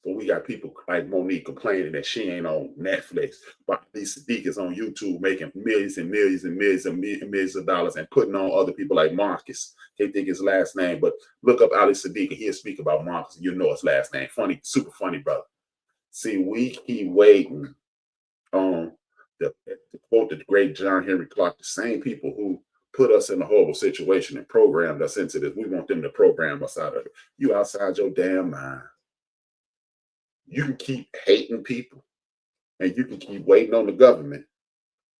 But we got people like Monique complaining that she ain't on Netflix, but these Sadiq is on YouTube making millions and millions and millions and millions of dollars and putting on other people like Marcus. Can't think his last name, but look up Ali Sadiq and he'll speak about Marcus. You know his last name. Funny, super funny brother. See, we keep waiting on to quote the great John Henry Clark, the same people who put us in a horrible situation and programmed us into this. We want them to program us out of it. You outside your damn mind. You can keep hating people and you can keep waiting on the government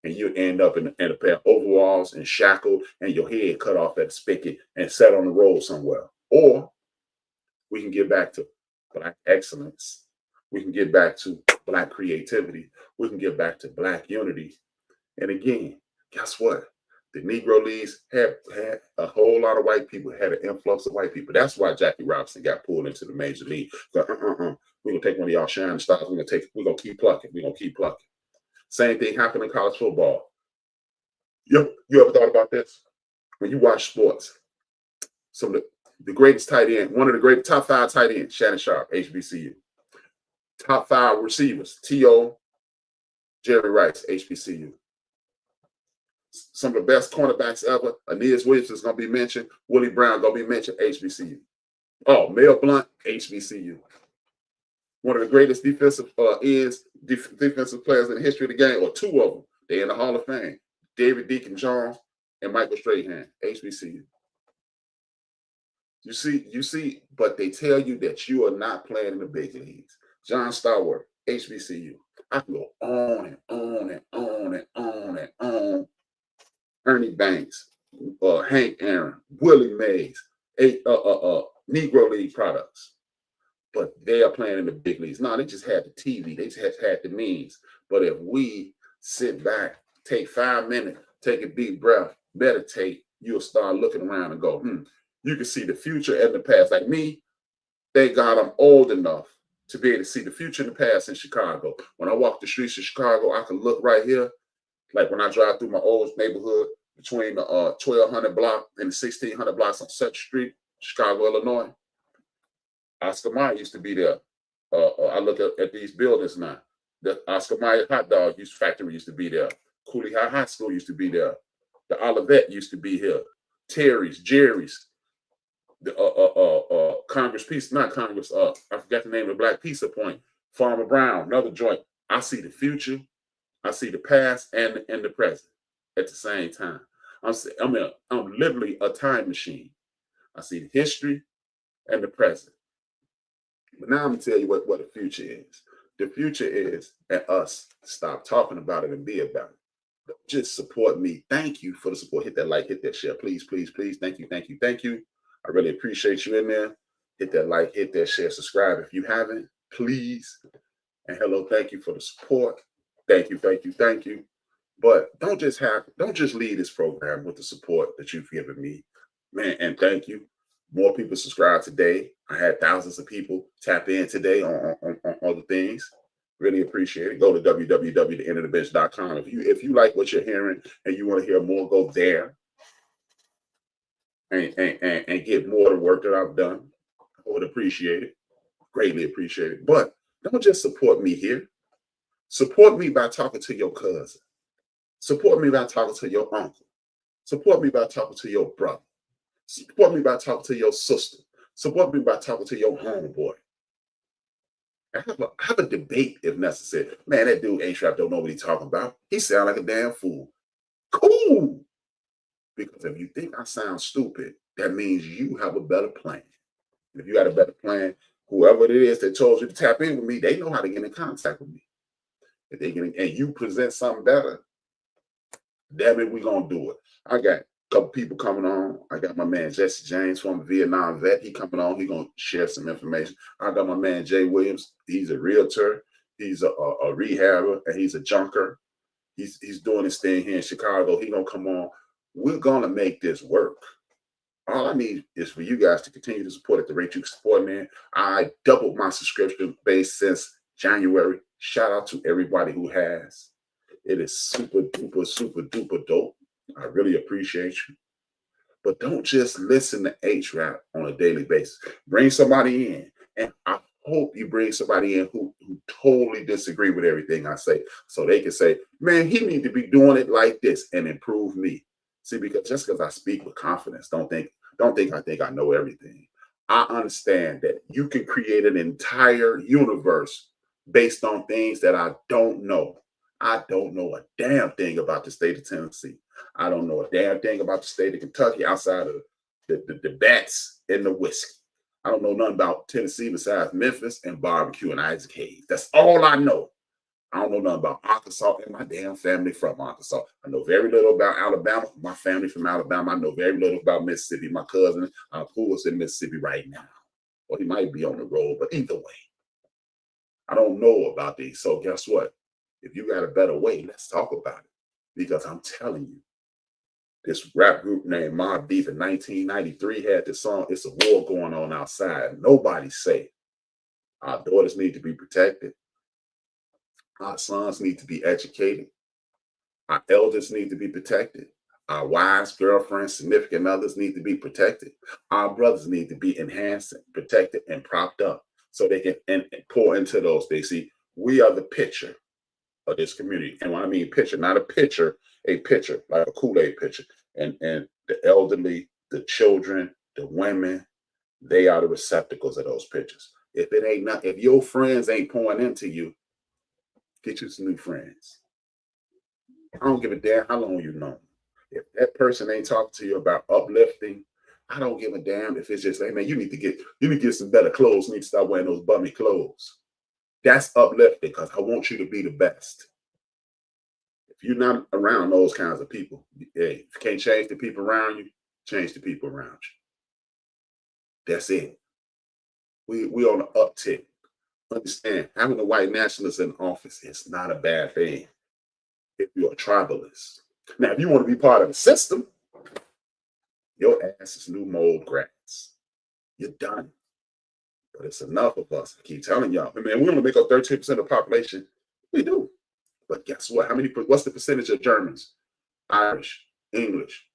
and you end up in a pair of overalls and shackled and your head cut off at a spigot and set on the road somewhere. Or we can get back to Black excellence. We can get back to Black creativity. We can get back to Black unity. And again, guess what? The Negro Leagues had a whole lot of white people, had an influx of white people. That's why Jackie Robinson got pulled into the major league. We're gonna take one of y'all shining stars. We're gonna keep plucking. We're gonna keep plucking. Same thing happened in college football. You ever thought about this? When you watch sports, some of the greatest tight end, one of the great top 5 tight ends, Shannon Sharp, HBCU. Top 5 receivers, T.O., Jerry Rice, HBCU. Some of the best cornerbacks ever, Aeneas Williams is going to be mentioned. Willie Brown going to be mentioned, HBCU. Oh, Mel Blount, HBCU. one of the greatest defensive defensive players in the history of the game, or two of them. They're in the Hall of Fame. David Deacon Jones and Michael Strahan, HBCU. You see, but they tell you that you are not playing in the big leagues. John Stallworth, HBCU. I can go on and on and on and on and on. Ernie Banks, Hank Aaron, Willie Mays, Negro League products. But they are playing in the big leagues. No, they just had the TV. They just had the means. But if we sit back, take 5 minutes, take a deep breath, meditate, you'll start looking around and go, you can see the future and the past. Like me, thank God I'm old enough to be able to see the future and the past in Chicago. When I walk the streets of Chicago, I can look right here. Like when I drive through my old neighborhood between the 1200 block and the 1600 blocks on 2nd Street, Chicago, Illinois. Oscar Mayer used to be there. I look at these buildings now. The Oscar Mayer hot dog factory used to be there. Cooley High School used to be there. The Olivet used to be here. Terry's, Jerry's, the Congress Pizza, not Congress, I forgot the name of the Black Pizza Point. Farmer Brown, another joint. I see the future, I see the past and the present at the same time. I'm literally a time machine. I see the history and the present. But now I'm gonna tell you what the future is. The future is at us stop talking about it and be about it. Just support me. Thank you for the support. Hit that like, hit that share. Please, please, please. Thank you, thank you, thank you. I really appreciate you in there. Hit that like, hit that share, subscribe if you haven't, please. And hello, thank you for the support. Thank you, thank you, thank you. But don't just leave this program with the support that you've given me, man. And thank you. More people subscribe today. I had thousands of people tap in today on other things. Really appreciate it. Go to www.theenofthebench.com. If you like what you're hearing and you want to hear more, go there and get more of the work that I've done. I would appreciate it. Greatly appreciate it. But don't just support me here. Support me by talking to your cousin. Support me by talking to your uncle. Support me by talking to your brother. Support me by talking to your sister. Support me by talking to your homeboy. Have a debate if necessary. Man, that dude HRap don't know what he's talking about. He sound like a damn fool. Cool. Because if you think I sound stupid, that means you have a better plan. If you got a better plan, whoever it is that told you to tap in with me, they know how to get in contact with me. If they get in, and you present something better, damn it, we gonna do it. I got couple people coming on. I got my man Jesse James from Vietnam vet. He coming on. He gonna share some information. I got my man Jay Williams. He's a realtor. He's a rehabber, and he's a junker. He's doing his thing here in Chicago. He gonna come on. We're gonna make this work. All I need is for you guys to continue to support at the rate you support, man. I doubled my subscription base since January. Shout out to everybody who has. It is super duper, super duper dope. I really appreciate you. But don't just listen to HRap on a daily basis. Bring somebody in. And I hope you bring somebody in who totally disagree with everything I say. So they can say, man, he need to be doing it like this and improve me. See, because just because I speak with confidence, don't think I think I know everything. I understand that you can create an entire universe based on things that I don't know. I don't know a damn thing about the state of Tennessee. I don't know a damn thing about the state of Kentucky outside of the bats and the whiskey. I don't know nothing about Tennessee besides Memphis and barbecue and Isaac Hayes. That's all I know. I don't know nothing about Arkansas and my damn family from Arkansas. I know very little about Alabama. My family from Alabama. I know very little about Mississippi. My cousin who is in Mississippi right now. Or he might be on the road, but either way. I don't know about these. So guess what? If you got a better way, let's talk about it. Because I'm telling you, this rap group named Mobb Deep in 1993 had this song, It's a War Going On Outside. Nobody's safe. Our daughters need to be protected. Our sons need to be educated. Our elders need to be protected. Our wives, girlfriends, significant others need to be protected. Our brothers need to be enhanced, protected, and propped up so they can and pour into those. They see, we are the picture of this community. And when I mean picture, not a pitcher, a pitcher, like a Kool-Aid pitcher. And the elderly, the children, the women, they are the receptacles of those pictures. If it ain't not, if your friends ain't pouring into you, get you some new friends. I don't give a damn how long you know. If that person ain't talking to you about uplifting, I don't give a damn if it's just, hey man, you need to get some better clothes. You need to stop wearing those bummy clothes. That's uplifting because I want you to be the best. If you're not around those kinds of people, hey, if you can't change the people around you, change the people around you. That's it. We on the uptick. Understand, having a white nationalist in office is not a bad thing if you're a tribalist. Now, if you want to be part of the system, your ass is new mold grass. You're done. But it's enough of us. I keep telling y'all, man, we only make up 13% of the population. We do. But guess what? What's the percentage of Germans, Irish, English,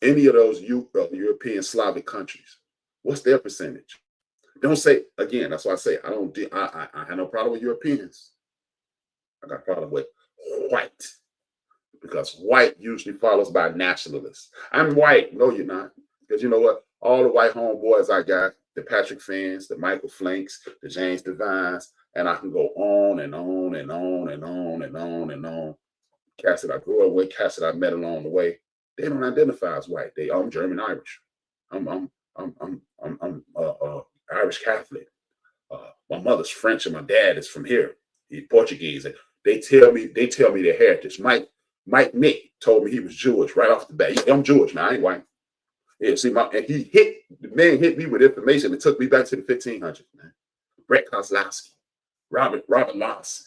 any of those European Slavic countries? What's their percentage? Don't say, again, that's why I say I have no problem with Europeans. I got a problem with white. Because white usually follows by nationalists. I'm white. No, you're not. Because you know what? All the white homeboys I got, the Patrick Finns, the Michael Flanks, the James Devines, and I can go on and on and on and on and on and on. Cats that I grew up with, cats that I met along the way, they don't identify as white. I'm German Irish. I'm Irish Catholic. My mother's French and my dad is from here. He's Portuguese. And they tell me their heritage. Mike Nick told me he was Jewish right off the bat. Yeah, I'm Jewish, man. I ain't white. Yeah, see, the man hit me with information that took me back to the 1500s, man. Brett Kozlowski, Robert Lawson.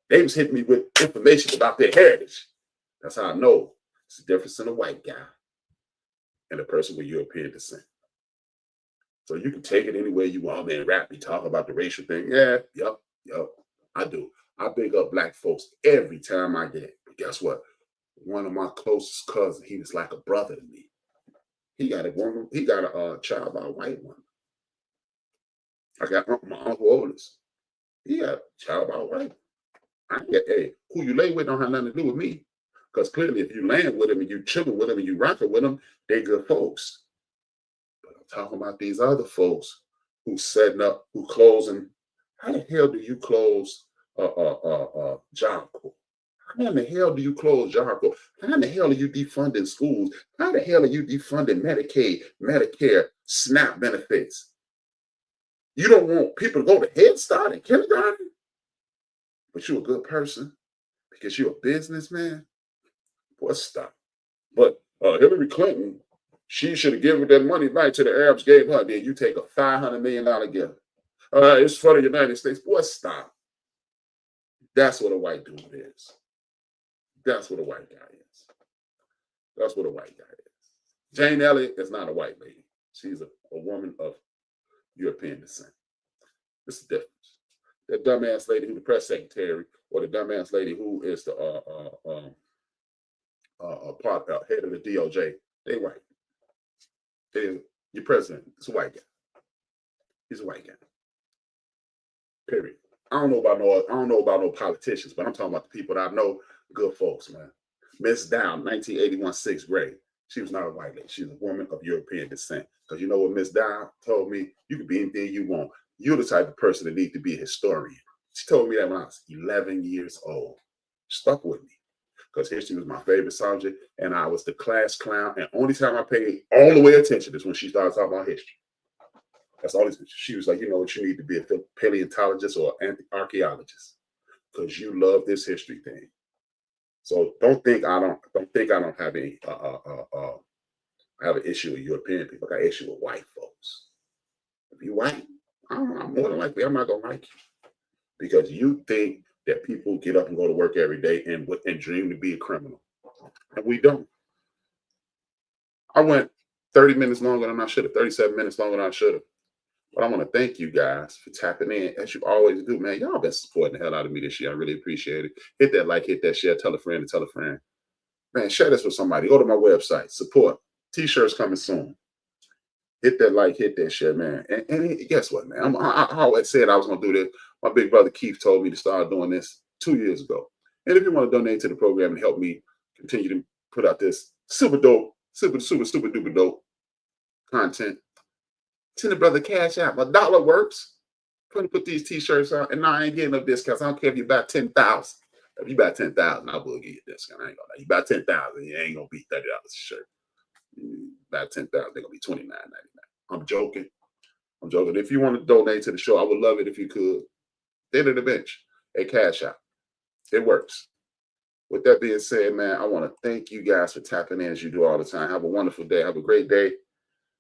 They was hitting me with information about their heritage. That's how I know it's the difference in a white guy and a person with European descent. So you can take it any way you want, man. Rap, you talk about the racial thing. Yeah, yep, I do. I big up black folks every time I get it. But guess what? One of my closest cousins, he was like a brother to me. He got a child by a white woman. I got my uncle Otis. He got a child by a white woman. Hey, who you lay with don't have nothing to do with me. Because clearly if you land with them and you chilling with them and you rocking with them, they good folks. But I'm talking about these other folks who setting up, who closing. How the hell do you close Job Corps? How in the hell do you close Job Corps? How in the hell are you defunding schools? How the hell are you defunding Medicaid, Medicare, SNAP benefits? You don't want people to go to Head Start and kindergarten, but you're a good person because you're a businessman? Boy, stop. But Hillary Clinton, she should have given that money back to the Arabs gave her. Then you take a $500 million gift. It's for the United States. Boy, stop. That's what a white dude is. That's what a white guy is. That's what a white guy is. Jane Elliott is not a white lady. She's a woman of European descent. It's the difference. That dumbass lady who's the press secretary, or the dumbass lady who is the head of the DOJ, they white. Your president is a white guy. He's a white guy. Period. I don't know about no politicians, but I'm talking about the people that I know, good folks, man. Miss Down, 1981, 6th grade. She was not a white lady. She's a woman of European descent. Because you know what Miss Down told me? You can be anything you want. You're the type of person that needs to be a historian. She told me that when I was 11 years old. Stuck with me. Because history was my favorite subject, and I was the class clown. And only time I paid all the way attention is when she started talking about history. That's all. She was like, you know what, you need to be a paleontologist or an archaeologist because you love this history thing. So don't think I don't have any have an issue with European people. I got an issue with white folks. If you white, I'm more than likely I'm not gonna like you because you think that people get up and go to work every day and dream to be a criminal, and we don't. I went 30 minutes longer than I should have, 37 minutes longer than I should have. But I want to thank you guys for tapping in, as you always do, man. Y'all been supporting the hell out of me this year. I really appreciate it. Hit that like, hit that share, tell a friend and tell a friend. Man, share this with somebody. Go to my website, support. T-shirts coming soon. Hit that like, hit that share, man. And guess what, man? I always said I was going to do this. My big brother Keith told me to start doing this 2 years ago. And if you want to donate to the program and help me continue to put out this super dope, super duper dope content, send a brother cash out. $1 works. put these t-shirts out, and no, I ain't getting no discounts. I don't care if you buy 10,000. If you buy 10,000, I will give you a discount. I ain't gonna lie. You buy 10,000, you ain't gonna be $30 a shirt. You buy 10,000, they're gonna be $29.99. I'm joking. I'm joking. If you want to donate to the show, I would love it if you could. End of the bench, a cash out. It works. With that being said, man, I want to thank you guys for tapping in as you do all the time. Have a wonderful day. Have a great day.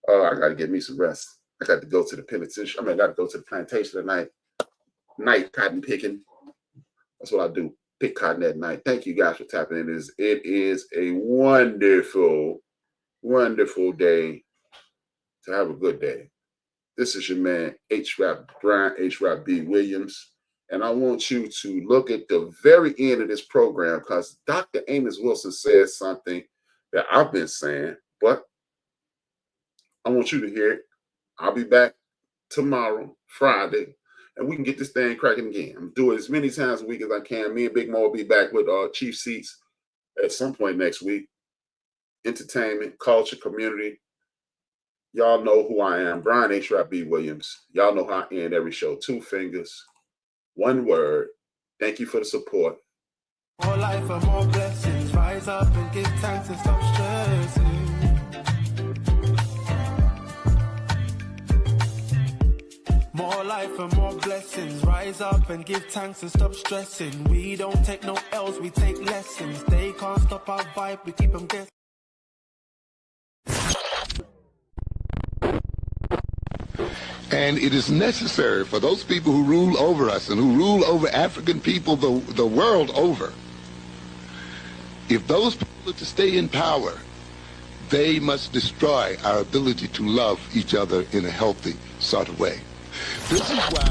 I got to get me some rest. I got to go to the penitentiary. I got to go to the plantation tonight. Night cotton picking. That's what I do. Pick cotton at night. Thank you guys for tapping in. It is a wonderful, wonderful day to have a good day. This is your man, HRap Brian, HRap B. Williams. And I want you to look at the very end of this program because Dr. Amos Wilson says something that I've been saying, but I want you to hear it. I'll be back tomorrow, Friday, and we can get this thing cracking again. I'm doing it as many times a week as I can. Me and Big Mo will be back with Chief Seats at some point next week. Entertainment, culture, community. Y'all know who I am, Brian HRap B. Williams. Y'all know how I end every show. 2 fingers, 1 word. Thank you for the support. More life and more blessings. Rise up and give thanks and stop stressing. More life and more blessings. Rise up and give thanks and stop stressing. We don't take no L's, we take lessons. They can't stop our vibe, we keep them guessing. And it is necessary for those people who rule over us and who rule over African people the world over, if those people are to stay in power, they must destroy our ability to love each other in a healthy sort of way. This is why